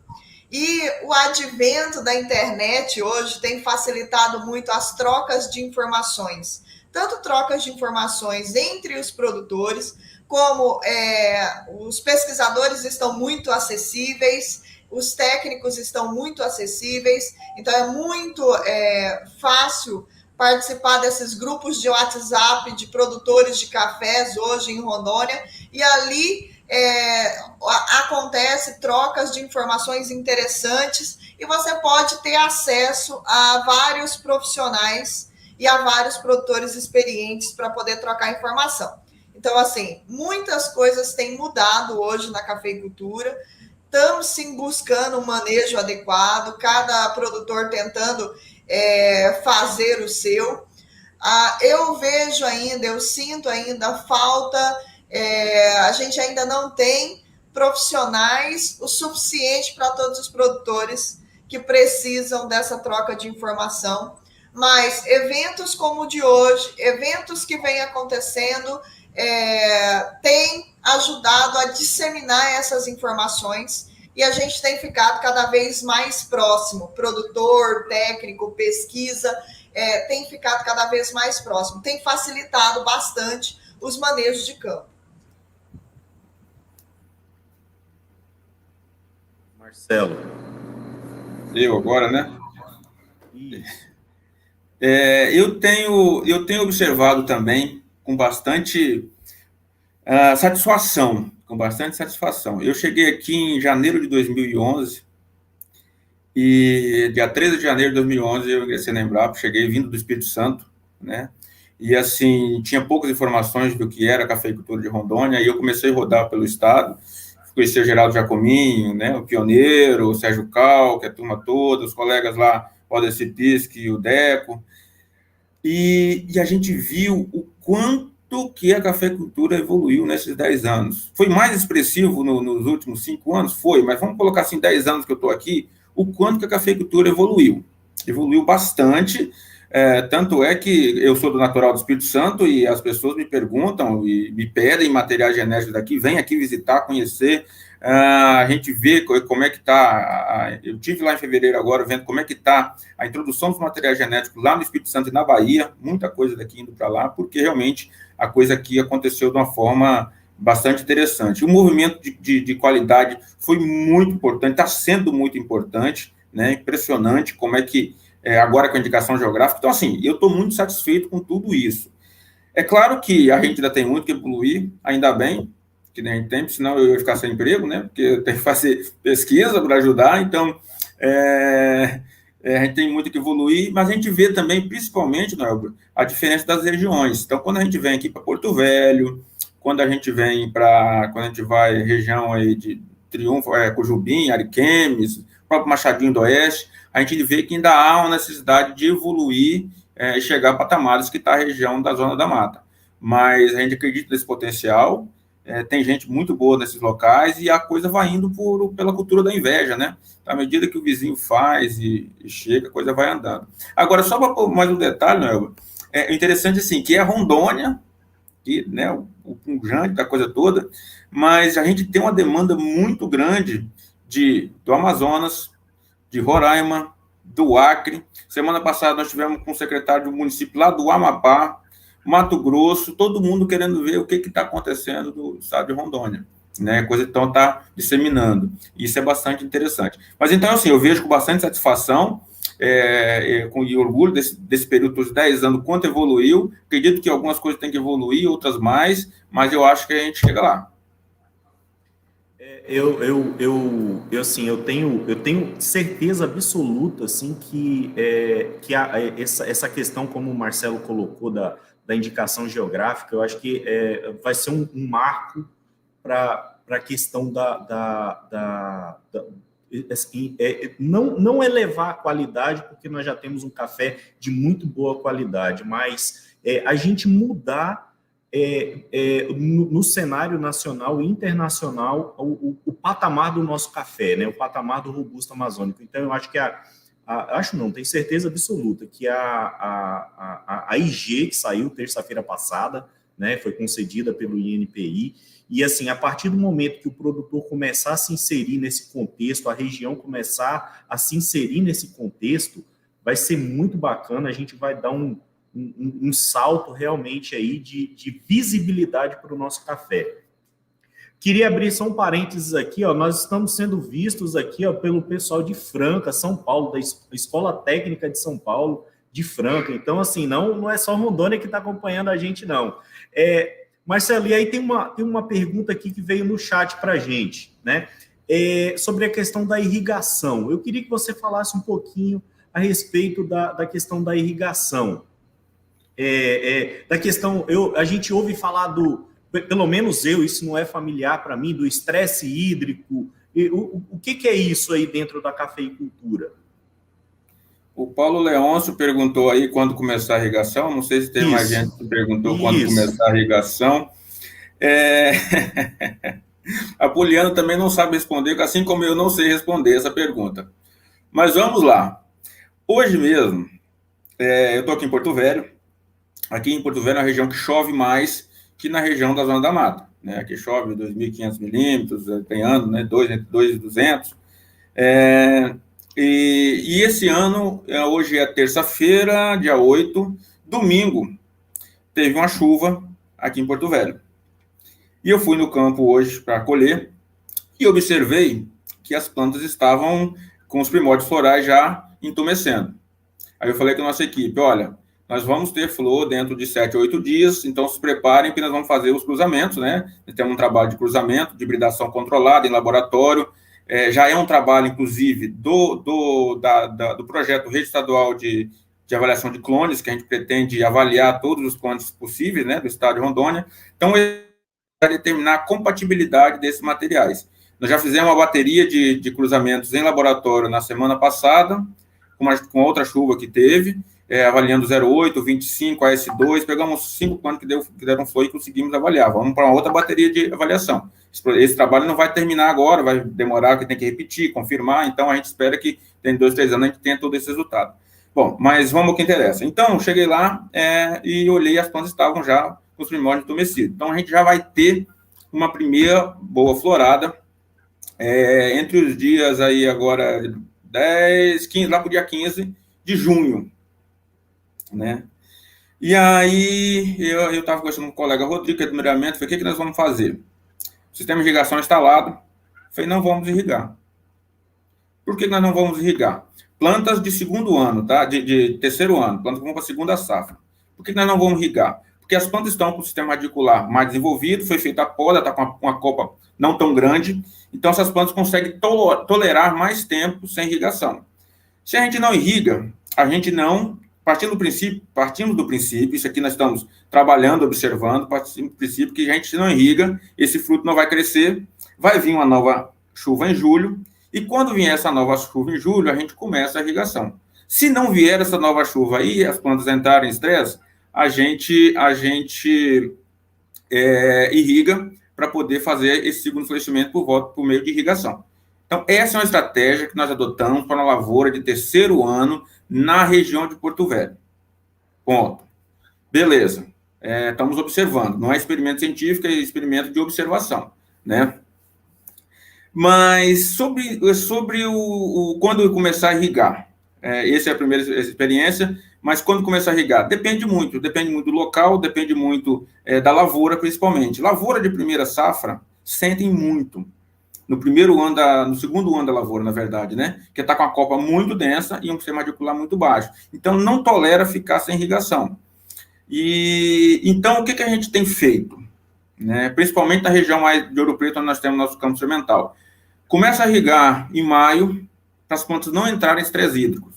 E o advento da internet hoje tem facilitado muito as trocas de informações, tanto trocas de informações entre os produtores, como os pesquisadores estão muito acessíveis, os técnicos estão muito acessíveis, então é muito fácil participar desses grupos de WhatsApp de produtores de cafés hoje em Rondônia, e ali acontece trocas de informações interessantes e você pode ter acesso a vários profissionais e a vários produtores experientes para poder trocar informação. Então, assim, muitas coisas têm mudado hoje na cafeicultura. Estamos, sim, buscando um manejo adequado, cada produtor tentando fazer o seu. Eu vejo ainda, eu sinto ainda falta, a gente ainda não tem profissionais o suficiente para todos os produtores que precisam dessa troca de informação, mas eventos como o de hoje, eventos que vêm acontecendo, têm ajudado a disseminar essas informações e a gente tem ficado cada vez mais próximo. Produtor, técnico, pesquisa, tem ficado cada vez mais próximo. Tem facilitado bastante os manejos de campo. Marcelo. Eu agora, né? Eu tenho observado também com bastante satisfação, Eu cheguei aqui em janeiro de 2011 e dia 13 de janeiro de 2011 eu ingressei na Embrapa, cheguei vindo do Espírito Santo, né? E assim, tinha poucas informações do que era a cafeicultura de Rondônia, e eu comecei a rodar pelo estado, conheci o Geraldo Jacominho, né, o Pioneiro, o Sérgio Cal, que é a turma toda, os colegas lá, o Odeci Pisque e o Deco, e a gente viu o quanto que a cafeicultura evoluiu nesses 10 anos. Foi mais expressivo nos últimos 5 anos? Foi, mas vamos colocar assim, 10 anos que eu estou aqui, o quanto que a cafeicultura evoluiu. Evoluiu bastante, tanto é que eu sou do natural do Espírito Santo e as pessoas me perguntam e me pedem materiais genéticos daqui, vem aqui visitar, conhecer, a gente vê como é que está, eu estive lá em fevereiro agora, vendo como é que está a introdução dos materiais genéticos lá no Espírito Santo e na Bahia, muita coisa daqui indo para lá, porque realmente a coisa aqui aconteceu de uma forma bastante interessante. O movimento de qualidade foi muito importante, está sendo muito importante, né? Impressionante como é que, agora com a indicação geográfica, então assim, eu estou muito satisfeito com tudo isso. É claro que a gente ainda tem muito que evoluir, ainda bem, que nem tem, senão eu ia ficar sem emprego, né? Porque eu tenho que fazer pesquisa para ajudar, então a gente tem muito que evoluir, mas a gente vê também, principalmente, Noel, a diferença das regiões. Então, quando a gente vem aqui para Porto Velho, quando a gente vai região aí de Triunfo, Cujubim, Ariquemes, o próprio Machadinho do Oeste, a gente vê que ainda há uma necessidade de evoluir e chegar a patamares que está a região da Zona da Mata. Mas a gente acredita nesse potencial, tem gente muito boa nesses locais e a coisa vai indo pela cultura da inveja, né? À medida que o vizinho faz e chega, a coisa vai andando. Agora, só para pôr mais um detalhe, Noel, é interessante assim, que é Rondônia, que, né, o pungente da coisa toda, mas a gente tem uma demanda muito grande do Amazonas, de Roraima, do Acre. Semana passada nós tivemos com o secretário do município lá do Amapá, Mato Grosso, todo mundo querendo ver o que está acontecendo no estado de Rondônia, né? A coisa então está disseminando. Isso é bastante interessante. Mas então, assim, eu vejo com bastante satisfação com orgulho desse período dos 10 anos, quanto evoluiu. Acredito que algumas coisas têm que evoluir, outras mais, mas eu acho que a gente chega lá. Eu tenho certeza absoluta, assim, que essa questão, como o Marcelo colocou, da indicação geográfica, eu acho que vai ser um marco para a questão não elevar a qualidade, porque nós já temos um café de muito boa qualidade, mas a gente mudar no cenário nacional e internacional o patamar do nosso café, né? O patamar do Robusta Amazônico. Então, eu acho que tenho certeza absoluta que a IG, que saiu terça-feira passada, né, foi concedida pelo INPI, e assim, a partir do momento que o produtor começar a se inserir nesse contexto, a região começar a se inserir nesse contexto, vai ser muito bacana, a gente vai dar um salto realmente aí de visibilidade para o nosso café. Queria abrir só um parênteses aqui, ó, nós estamos sendo vistos aqui, ó, pelo pessoal de Franca, São Paulo, da Escola Técnica de São Paulo, de Franca. Então, assim, não é só Rondônia que está acompanhando a gente, não. Marcelo, e aí tem uma pergunta aqui que veio no chat para a gente, né? Sobre a questão da irrigação. Eu queria que você falasse um pouquinho a respeito da questão da irrigação. Da questão, a gente ouve falar pelo menos isso não é familiar para mim, do estresse hídrico. O que é isso aí dentro da cafeicultura? O Paulo Leôncio perguntou aí quando começar a irrigação, não sei se tem mais gente que perguntou quando começar a irrigação. A Poliana também não sabe responder, assim como eu não sei responder essa pergunta. Mas vamos lá. Hoje mesmo, eu estou aqui em Porto Velho. Aqui em Porto Velho é uma região que chove mais que na região da Zona da Mata, né? Aqui chove 2.500 milímetros, tem ano, né? 2.200. E esse ano, hoje é terça-feira, dia 8, domingo, teve uma chuva aqui em Porto Velho. E eu fui no campo hoje para colher e observei que as plantas estavam com os primórdios florais já entumecendo. Aí eu falei com a nossa equipe, olha, nós vamos ter flor dentro de 7 ou 8 dias, então se preparem que nós vamos fazer os cruzamentos, né? Nós temos um trabalho de cruzamento, de hibridação controlada em laboratório, já é um trabalho, inclusive, do projeto Rede Estadual de Avaliação de Clones, que a gente pretende avaliar todos os clones possíveis, né, do estado de Rondônia. Então, para determinar a compatibilidade desses materiais. Nós já fizemos uma bateria de cruzamentos em laboratório na semana passada, com outra chuva que teve, avaliando 0,8, 25, AS2, pegamos 5 clones que deram flor e conseguimos avaliar. Vamos para uma outra bateria de avaliação. Esse trabalho não vai terminar agora, vai demorar, que tem que repetir, confirmar, então a gente espera que em 2, 3 anos a gente tenha todo esse resultado. Bom, mas vamos ao que interessa. Então, cheguei lá e olhei, as plantas estavam já com os primórdios entumecidos. Então, a gente já vai ter uma primeira boa florada entre os dias aí agora 10, 15, lá para o dia 15 de junho, né? E aí, eu estava conversando com o colega Rodrigo, que é do Miramento, falei, o que nós vamos fazer? O sistema de irrigação instalado. Falei, não vamos irrigar. Por que nós não vamos irrigar? Plantas de segundo ano, tá? De terceiro ano, plantas que vão para a segunda safra. Por que nós não vamos irrigar? Porque as plantas estão com o sistema radicular mais desenvolvido, foi feita a poda, está com uma copa não tão grande, então essas plantas conseguem tolerar mais tempo sem irrigação. Se a gente não irriga, a gente não... Partimos do princípio, isso aqui nós estamos trabalhando, observando, partimos do princípio que a gente não irriga, esse fruto não vai crescer, vai vir uma nova chuva em julho, e quando vier essa nova chuva em julho, a gente começa a irrigação. Se não vier essa nova chuva aí, as plantas entrarem em estresse, a gente irriga para poder fazer esse segundo florescimento por meio de irrigação. Então, essa é uma estratégia que nós adotamos para uma lavoura de terceiro ano na região de Porto Velho. Ponto. Beleza. Estamos observando. Não é experimento científico, é experimento de observação, né? Mas sobre quando começar a irrigar, essa é a primeira experiência, mas quando começar a irrigar, depende muito do local, depende muito da lavoura, principalmente. Lavoura de primeira safra sentem muito. No segundo ano da lavoura, na verdade, né? Que está com a copa muito densa e um sistema radicular muito baixo. Então, não tolera ficar sem irrigação. Então, o que a gente tem feito? Né? Principalmente na região mais de Ouro Preto, onde nós temos nosso campo experimental. Começa a irrigar em maio, para as plantas não entrarem em estresse hídrico.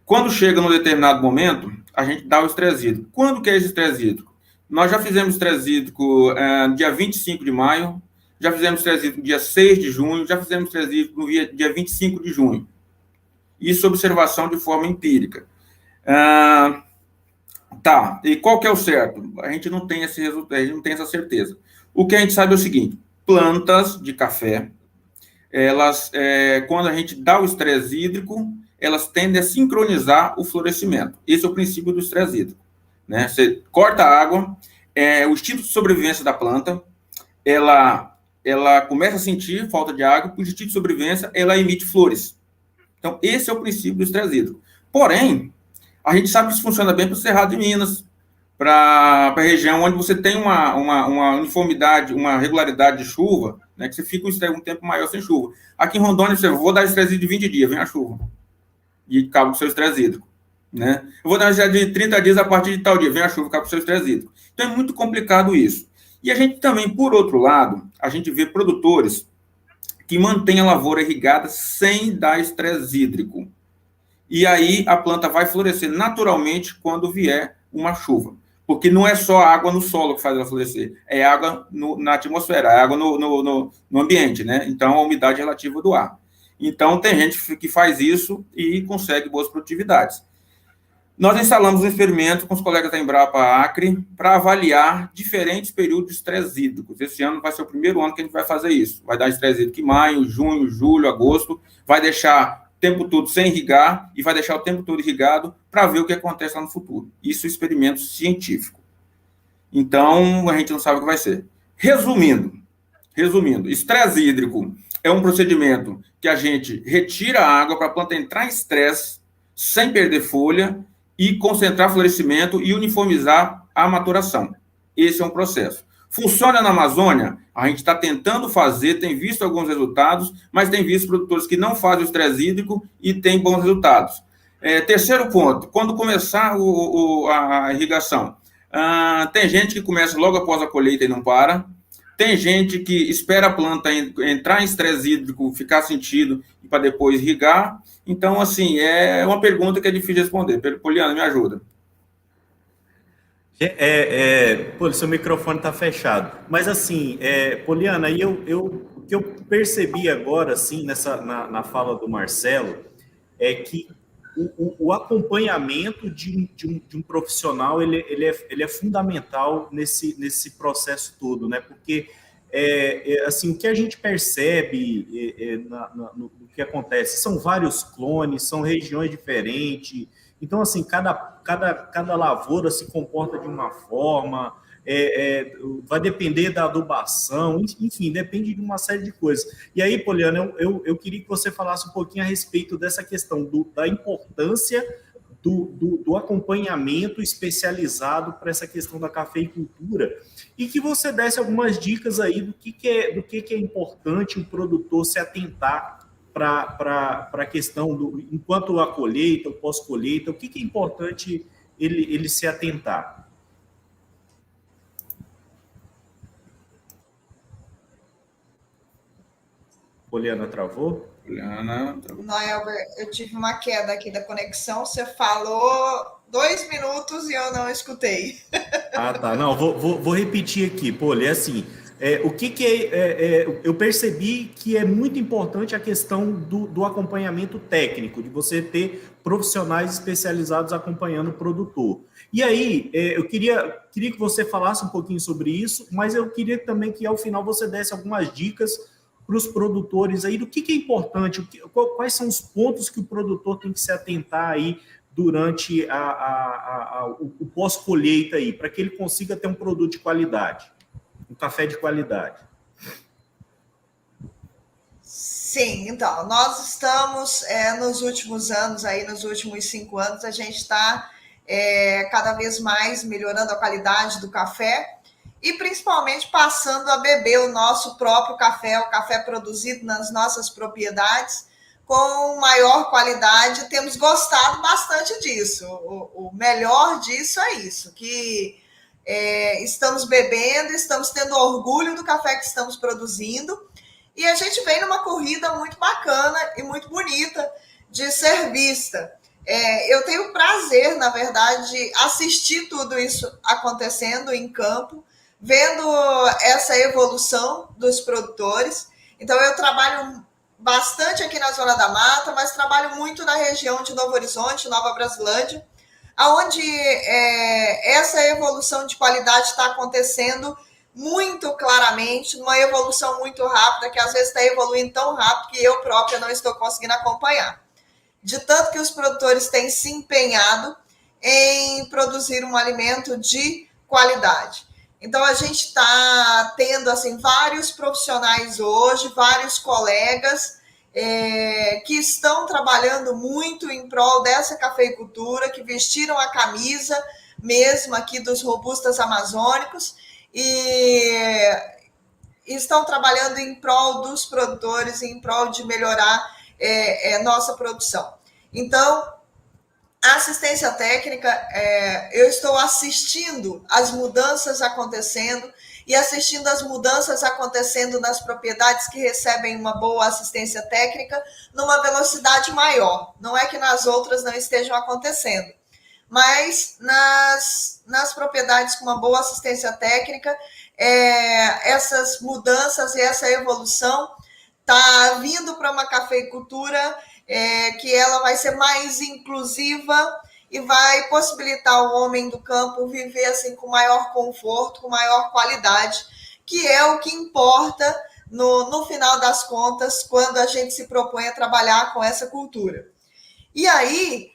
Quando chega num determinado momento, a gente dá o estresse hídrico. Quando que é esse estresse hídrico? Nós já fizemos estresse hídrico dia 25 de maio, já fizemos estresse hídrico dia 6 de junho, já fizemos estresse hídrico no dia 25 de junho. Isso observação de forma empírica. Tá, e qual que é o certo? A gente não tem esse resultado, a gente não tem essa certeza. O que a gente sabe é o seguinte, plantas de café, elas, quando a gente dá o estresse hídrico, elas tendem a sincronizar o florescimento. Esse é o princípio do estresse hídrico. Né? Você corta a água, o instinto de sobrevivência da planta, ela começa a sentir falta de água, por instinto de sobrevivência, ela emite flores. Então, esse é o princípio do estresse hídrico. Porém, a gente sabe que isso funciona bem para o Cerrado de Minas, para a região onde você tem uma uniformidade, uma regularidade de chuva, né, que você fica um tempo maior sem chuva. Aqui em Rondônia, você vou dar estresse hídrico de 20 dias, vem a chuva. E acaba o seu estresse hídrico. Né? Eu vou dar estresse de 30 dias a partir de tal dia, vem a chuva, acaba o seu estresse hídrico. Então, é muito complicado isso. E a gente também, por outro lado, a gente vê produtores que mantêm a lavoura irrigada sem dar estresse hídrico. E aí a planta vai florescer naturalmente quando vier uma chuva. Porque não é só a água no solo que faz ela florescer, é água na atmosfera, é água no ambiente, né? Então, a umidade relativa do ar. Então, tem gente que faz isso e consegue boas produtividades. Nós instalamos um experimento com os colegas da Embrapa Acre para avaliar diferentes períodos de estresse hídricos. Esse ano vai ser o primeiro ano que a gente vai fazer isso. Vai dar estresse hídrico em maio, junho, julho, agosto. Vai deixar tempo todo sem irrigar e vai deixar o tempo todo irrigado para ver o que acontece lá no futuro. Isso é experimento científico. Então, a gente não sabe o que vai ser. Resumindo, estresse hídrico é um procedimento que a gente retira a água para a planta entrar em estresse sem perder folha e concentrar florescimento e uniformizar a maturação. Esse é um processo. Funciona na Amazônia? A gente está tentando fazer, tem visto alguns resultados, mas tem visto produtores que não fazem o estresse hídrico e têm bons resultados. Terceiro ponto, quando começar a irrigação, tem gente que começa logo após a colheita e não para, tem gente que espera a planta entrar em estresse hídrico, ficar sentido, para depois irrigar. Então, assim, é uma pergunta que é difícil de responder. Poliana, me ajuda. Pô, seu microfone está fechado. Mas assim, Poliana, o que eu percebi agora, assim, na fala do Marcelo, é que o acompanhamento de um profissional ele é fundamental nesse processo todo, né? Porque assim, o que a gente percebe no que acontece são vários clones, são regiões diferentes. Então, assim, cada lavoura se comporta de uma forma, vai depender da adubação, enfim, depende de uma série de coisas. E aí, Poliana, eu queria que você falasse um pouquinho a respeito dessa questão da importância do acompanhamento especializado para essa questão da cafeicultura e que você desse algumas dicas aí do que é importante o produtor se atentar para a questão enquanto a colheita, o pós-colheita, o que é importante ele se atentar? Poliana travou? Poliana. Noelber, eu tive uma queda aqui da conexão, você falou 2 minutos e eu não escutei. Ah, tá. Não, vou repetir aqui, Poli, assim... eu percebi que é muito importante a questão do acompanhamento técnico, de você ter profissionais especializados acompanhando o produtor. E aí, eu queria que você falasse um pouquinho sobre isso, mas eu queria também que ao final você desse algumas dicas para os produtores aí do que é importante, quais são os pontos que o produtor tem que se atentar aí durante o pós-colheita aí, para que ele consiga ter um produto de qualidade. Um café de qualidade. Sim, então, nós estamos nos últimos anos, aí nos últimos 5 anos, a gente está cada vez mais melhorando a qualidade do café e principalmente passando a beber o nosso próprio café, o café produzido nas nossas propriedades, com maior qualidade. Temos gostado bastante disso. O melhor disso é isso, que estamos bebendo, estamos tendo orgulho do café que estamos produzindo e a gente vem numa corrida muito bacana e muito bonita de ser vista. Eu tenho prazer, na verdade, assistir tudo isso acontecendo em campo, vendo essa evolução dos produtores. Então, eu trabalho bastante aqui na Zona da Mata, mas trabalho muito na região de Novo Horizonte, Nova Brasilândia, onde essa evolução de qualidade está acontecendo muito claramente, uma evolução muito rápida, que às vezes está evoluindo tão rápido que eu própria não estou conseguindo acompanhar. De tanto que os produtores têm se empenhado em produzir um alimento de qualidade. Então, a gente está tendo assim, vários profissionais hoje, vários colegas que estão trabalhando muito em prol dessa cafeicultura, que vestiram a camisa mesmo aqui dos robustas amazônicos e estão trabalhando em prol dos produtores, em prol de melhorar nossa produção. Então, a assistência técnica, eu estou assistindo as mudanças acontecendo e assistindo as mudanças acontecendo nas propriedades que recebem uma boa assistência técnica numa velocidade maior. Não é que nas outras não estejam acontecendo, mas nas propriedades com uma boa assistência técnica, essas mudanças e essa evolução está vindo para uma cafeicultura que ela vai ser mais inclusiva e vai possibilitar o homem do campo viver assim com maior conforto, com maior qualidade, que é o que importa no final das contas, quando a gente se propõe a trabalhar com essa cultura. E aí,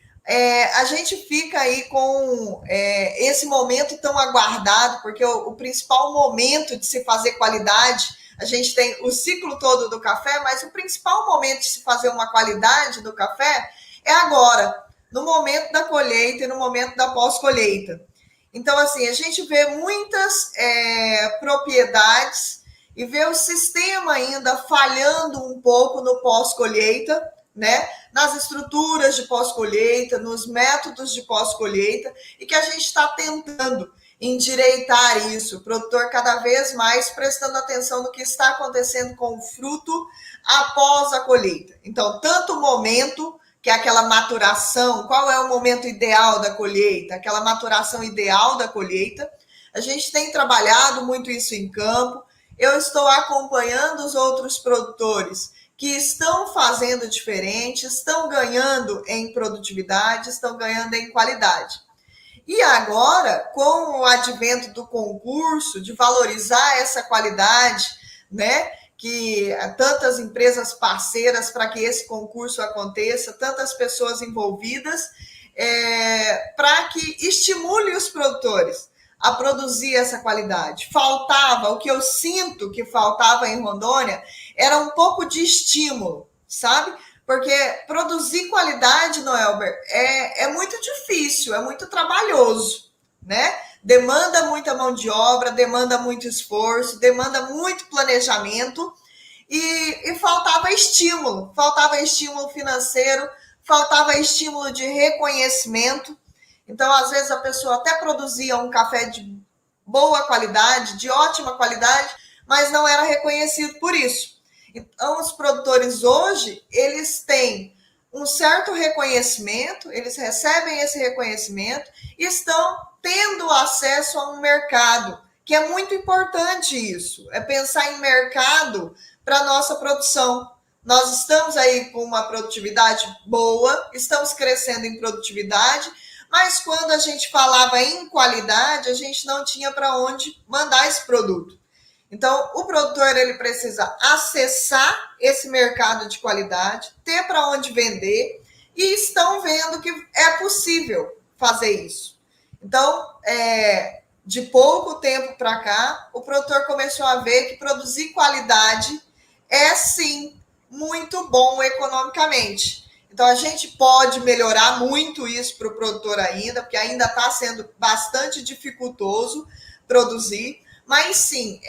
a gente fica aí com esse momento tão aguardado, porque o principal momento de se fazer qualidade, a gente tem o ciclo todo do café, mas o principal momento de se fazer uma qualidade do café é agora, no momento da colheita e no momento da pós-colheita. Então, assim, a gente vê muitas propriedades e vê o sistema ainda falhando um pouco no pós-colheita, né? Nas estruturas de pós-colheita, nos métodos de pós-colheita, e que a gente está tentando endireitar isso, o produtor cada vez mais prestando atenção no que está acontecendo com o fruto após a colheita. Então, tanto o momento, que é aquela maturação, qual é o momento ideal da colheita, aquela maturação ideal da colheita, a gente tem trabalhado muito isso em campo. Eu estou acompanhando os outros produtores que estão fazendo diferente, estão ganhando em produtividade, estão ganhando em qualidade. E agora, com o advento do concurso, de valorizar essa qualidade, né, que tantas empresas parceiras para que esse concurso aconteça, tantas pessoas envolvidas, para que estimule os produtores a produzir essa qualidade. Faltava, o que eu sinto que faltava em Rondônia, era um pouco de estímulo, sabe? Porque produzir qualidade, Noelber, é muito difícil, é muito trabalhoso, né? Demanda muita mão de obra, demanda muito esforço, demanda muito planejamento e faltava estímulo financeiro, faltava estímulo de reconhecimento. Então, às vezes, a pessoa até produzia um café de boa qualidade, de ótima qualidade, mas não era reconhecido por isso. Então, os produtores hoje, eles têm um certo reconhecimento, eles recebem esse reconhecimento e estão tendo acesso a um mercado, que é muito importante isso, é pensar em mercado para a nossa produção. Nós estamos aí com uma produtividade boa, estamos crescendo em produtividade, mas quando a gente falava em qualidade, a gente não tinha para onde mandar esse produto. Então, o produtor ele precisa acessar esse mercado de qualidade, ter para onde vender, e estão vendo que é possível fazer isso. Então, de pouco tempo para cá, o produtor começou a ver que produzir qualidade é, sim, muito bom economicamente. Então, a gente pode melhorar muito isso para o produtor ainda, porque ainda está sendo bastante dificultoso produzir, mas sim,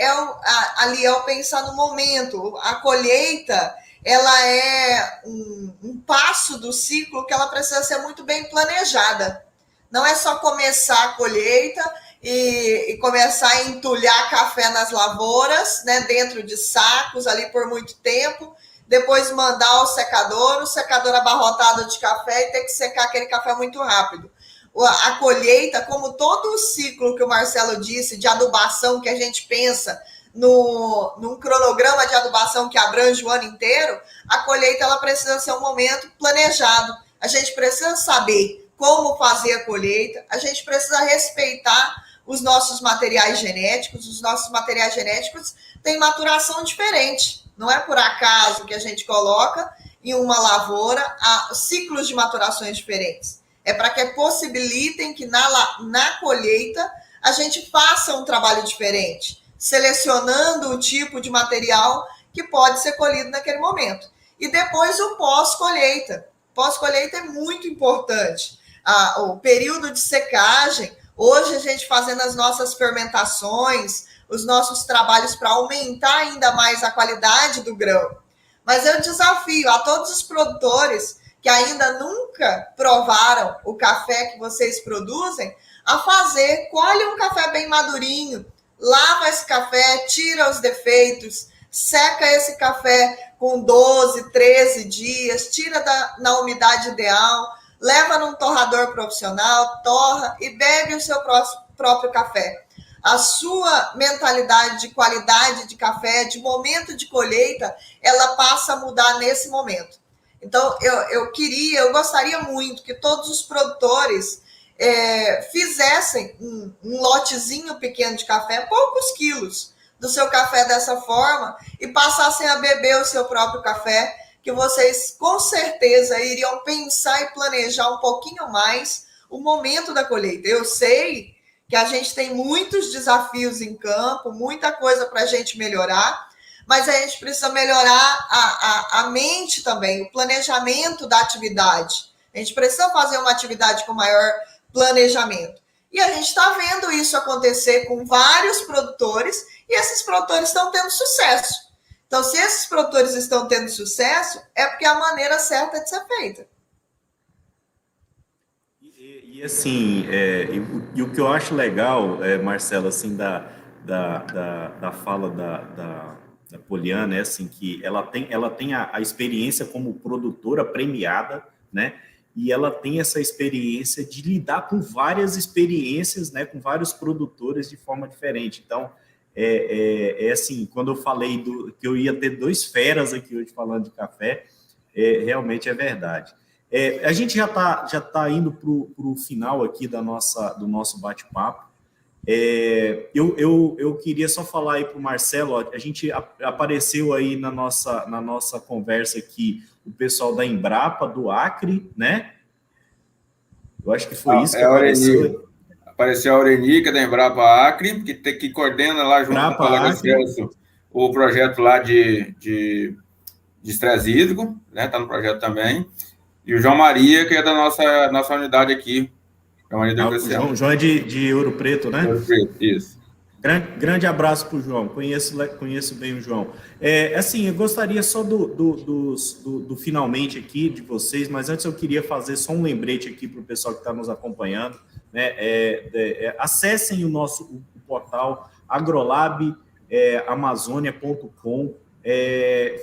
ali é o pensar no momento. A colheita, ela é um passo do ciclo que ela precisa ser muito bem planejada. Não é só começar a colheita e começar a entulhar café nas lavouras, né, dentro de sacos ali por muito tempo, depois mandar ao secador, o secador abarrotado de café e ter que secar aquele café muito rápido. A colheita, como todo o ciclo que o Marcelo disse, de adubação, que a gente pensa num cronograma de adubação que abrange o ano inteiro, a colheita ela precisa ser um momento planejado. A gente precisa saber como fazer a colheita, a gente precisa respeitar os nossos materiais genéticos. Os nossos materiais genéticos têm maturação diferente. Não é por acaso que a gente coloca em uma lavoura ciclos de maturações diferentes. É para que possibilitem que na colheita a gente faça um trabalho diferente, selecionando o tipo de material que pode ser colhido naquele momento. E depois o pós-colheita. Pós-colheita é muito importante. O período de secagem, hoje a gente fazendo as nossas fermentações, os nossos trabalhos para aumentar ainda mais a qualidade do grão. Mas eu desafio a todos os produtores que ainda nunca provaram o café que vocês produzem, a colhe um café bem madurinho, lava esse café, tira os defeitos, seca esse café com 12, 13 dias, tira na umidade ideal, leva num torrador profissional, torra e bebe o seu próprio café. A sua mentalidade de qualidade de café, de momento de colheita, ela passa a mudar nesse momento. Então, eu gostaria muito que todos os produtores fizessem um lotezinho pequeno de café, poucos quilos, do seu café dessa forma e passassem a beber o seu próprio café, que vocês com certeza iriam pensar e planejar um pouquinho mais o momento da colheita. Eu sei que a gente tem muitos desafios em campo, muita coisa para a gente melhorar, mas a gente precisa melhorar a mente também, o planejamento da atividade. A gente precisa fazer uma atividade com maior planejamento. E a gente está vendo isso acontecer com vários produtores, e esses produtores estão tendo sucesso. Então, se esses produtores estão tendo sucesso, é porque é a maneira certa de ser feita. E assim, e o que eu acho legal, Marcela, assim, da fala da Poliana, é assim, que ela tem a experiência como produtora premiada, né? E ela tem essa experiência de lidar com várias experiências, né? Com vários produtores de forma diferente. Então, assim, quando eu falei que eu ia ter 2 feras aqui hoje falando de café, realmente é verdade. A gente já tá indo para o final aqui do nosso bate-papo. Eu queria só falar aí para o Marcelo, ó, a gente apareceu aí na nossa conversa aqui o pessoal da Embrapa, do Acre, né? Eu acho que foi isso que apareceu. Apareceu a Aurenica da Embrapa Acre, que coordena lá junto com o colega Celso o projeto lá de estresse hídrico, né? Está no projeto também. E o João Maria, que é da nossa unidade aqui. João é de Ouro Preto, né? Ouro Preto, isso. Grande abraço para o João, conheço bem o João. Assim, eu gostaria só do finalmente aqui de vocês, mas antes eu queria fazer só um lembrete aqui para o pessoal que está nos acompanhando, né? Acessem o portal agrolabamazônia.com,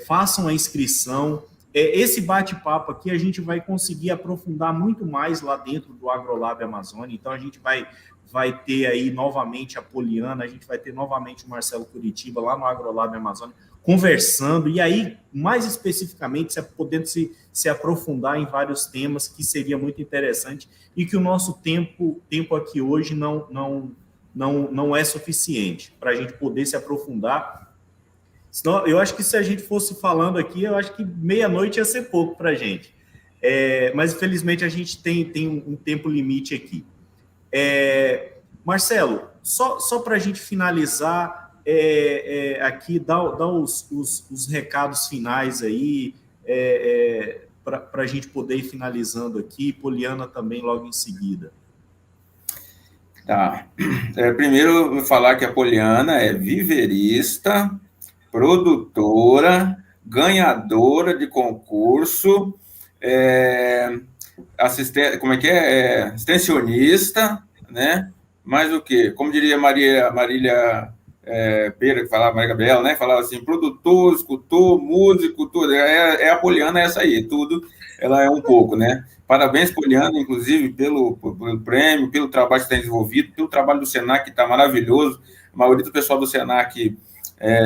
façam a inscrição. Esse bate-papo aqui a gente vai conseguir aprofundar muito mais lá dentro do AgroLab Amazônia, então a gente vai ter aí novamente a Poliana, a gente vai ter novamente o Marcelo Curitiba lá no AgroLab Amazônia, conversando, e aí, mais especificamente, podendo se aprofundar em vários temas, que seria muito interessante, e que o nosso tempo aqui hoje não é suficiente para a gente poder se aprofundar. Senão, eu acho que se a gente fosse falando aqui, eu acho que meia-noite ia ser pouco para a gente. Mas, infelizmente, a gente tem um tempo limite aqui. Marcelo, só para a gente finalizar aqui, dar os recados finais aí, para a gente poder ir finalizando aqui, Poliana também logo em seguida. Tá. Primeiro, eu vou falar que a Poliana é viverista, produtora, ganhadora de concurso, extensionista, né? Mais o quê? Como diria Marília Pera, que falava, Maria Gabriela, né? Falava assim, produtor, escultor, músico, tudo. A Poliana é essa aí, tudo. Ela é um pouco, né? Parabéns, Poliana, inclusive, pelo prêmio, pelo trabalho que está desenvolvido, pelo trabalho do Senac, que está maravilhoso. A maioria do pessoal do Senac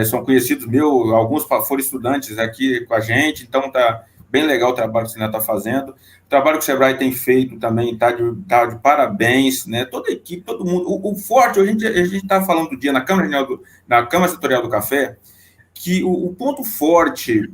são conhecidos meus, alguns foram estudantes aqui com a gente, então está bem legal o trabalho que o Senac está fazendo. O trabalho que o Sebrae tem feito também está de parabéns, né? Toda a equipe, todo mundo. O forte, a gente estava falando do dia na Câmara Setorial do Café, que o ponto forte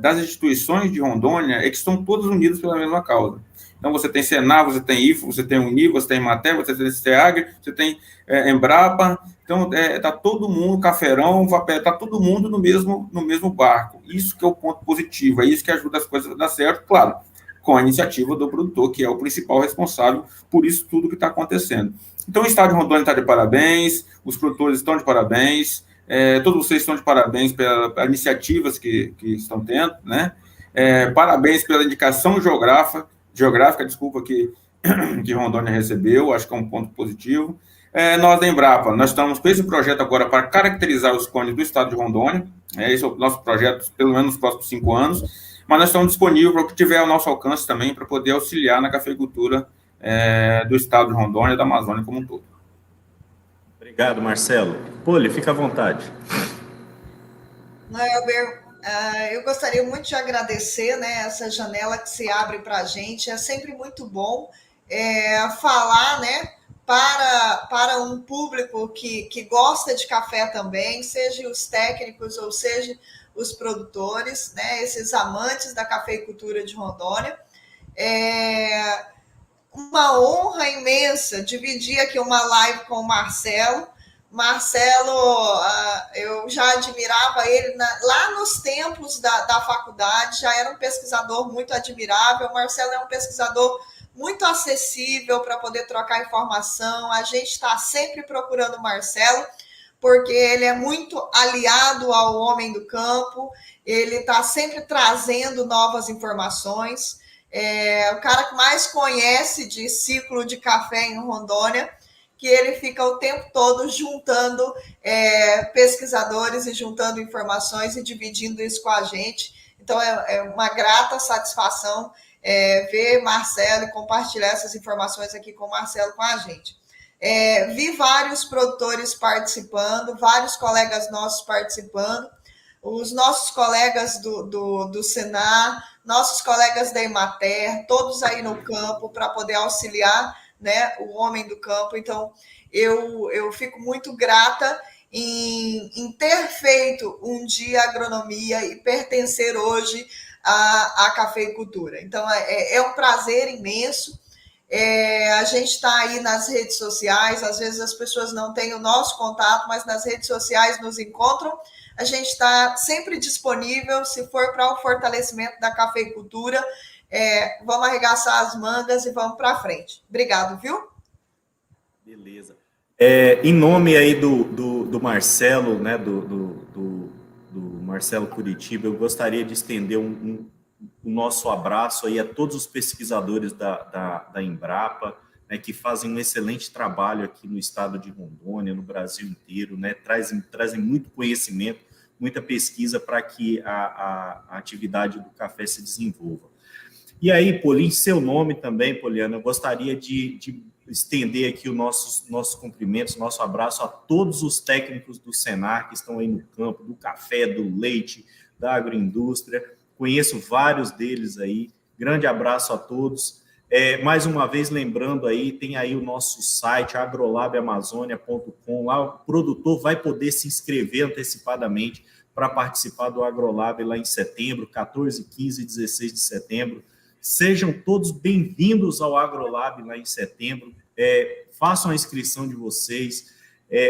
das instituições de Rondônia é que estão todas unidas pela mesma causa. Então, você tem Senar, você tem IFO, você tem Uni, você tem Mater, você tem SEAGRE, você tem Embrapa. Então, está todo mundo, Caferão, está todo mundo no mesmo barco. Isso que é o ponto positivo, é isso que ajuda as coisas a dar certo, claro, com a iniciativa do produtor, que é o principal responsável por isso tudo que está acontecendo. Então, o Estado de Rondônia está de parabéns, os produtores estão de parabéns, todos vocês estão de parabéns pelas iniciativas que estão tendo, né? Parabéns pela indicação geográfica, que Rondônia recebeu, acho que é um ponto positivo. Nós da Embrapa, nós estamos com esse projeto agora para caracterizar os cones do estado de Rondônia, esse é o nosso projeto, pelo menos nos próximos 5 anos, mas nós estamos disponíveis para o que tiver ao nosso alcance também, para poder auxiliar na cafeicultura do estado de Rondônia e da Amazônia como um todo. Obrigado, Marcelo. Poli, fica à vontade. Noelber, eu gostaria muito de agradecer, né, essa janela que se abre para a gente. É sempre muito bom falar, né, para um público que gosta de café também, seja os técnicos ou seja os produtores, né, esses amantes da cafeicultura de Rondônia. É uma honra imensa dividir aqui uma live com o Marcelo. Marcelo, eu já admirava ele lá nos tempos da faculdade, já era um pesquisador muito admirável. O Marcelo é um pesquisador muito acessível para poder trocar informação. A gente está sempre procurando o Marcelo, porque ele é muito aliado ao homem do campo, ele está sempre trazendo novas informações. É o cara que mais conhece de ciclo de café em Rondônia, que ele fica o tempo todo juntando pesquisadores e juntando informações e dividindo isso com a gente. Então, é uma grata satisfação ver Marcelo e compartilhar essas informações aqui com o Marcelo, com a gente. Vi vários produtores participando, vários colegas nossos participando, os nossos colegas do Senar, nossos colegas da Emater, todos aí no campo para poder auxiliar, né, o homem do campo. Então, eu fico muito grata em ter feito um dia agronomia e pertencer hoje à cafeicultura. Então, é um prazer imenso. A gente está aí nas redes sociais, às vezes as pessoas não têm o nosso contato, mas nas redes sociais nos encontram. A gente está sempre disponível, se for para o fortalecimento da cafeicultura, vamos arregaçar as mangas e vamos para frente. Obrigado, viu? Beleza. Em nome aí do Marcelo, né, do Marcelo Curitiba, eu gostaria de estender o nosso abraço aí a todos os pesquisadores da Embrapa, né, que fazem um excelente trabalho aqui no estado de Rondônia, no Brasil inteiro, né, trazem muito conhecimento, muita pesquisa para que a atividade do café se desenvolva. E aí, Paulinho, seu nome também, Poliana, eu gostaria de estender aqui os nossos cumprimentos, nosso abraço a todos os técnicos do Senar que estão aí no campo, do café, do leite, da agroindústria. Conheço vários deles aí. Grande abraço a todos. Mais uma vez, lembrando aí, tem aí o nosso site, agrolabamazônia.com. Lá o produtor vai poder se inscrever antecipadamente para participar do Agrolab lá em setembro, 14, 15 e 16 de setembro. Sejam todos bem-vindos ao Agrolab lá em setembro. Façam a inscrição de vocês.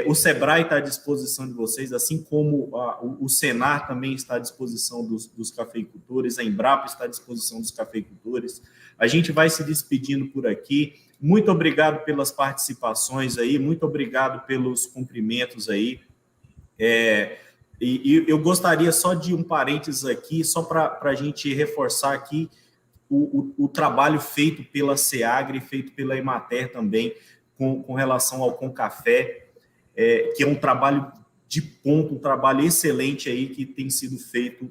O Sebrae está à disposição de vocês, assim como o Senar também está à disposição dos cafeicultores, a Embrapa está à disposição dos cafeicultores. A gente vai se despedindo por aqui. Muito obrigado pelas participações aí, muito obrigado pelos cumprimentos aí. E eu gostaria só de um parênteses aqui, só para a gente reforçar aqui o trabalho feito pela SEAGRE, feito pela Emater também, com relação ao Concafé, que é um trabalho de ponta, um trabalho excelente aí que tem sido feito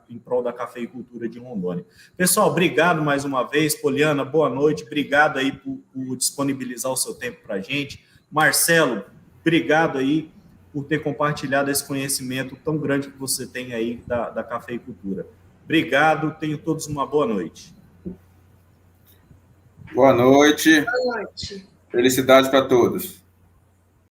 em prol da cafeicultura de Rondônia. Pessoal, obrigado mais uma vez. Poliana, boa noite. Obrigado aí por disponibilizar o seu tempo para a gente. Marcelo, obrigado aí por ter compartilhado esse conhecimento tão grande que você tem aí da cafeicultura. Obrigado, tenham todos uma boa noite. Boa noite. Boa noite. Felicidades para todos.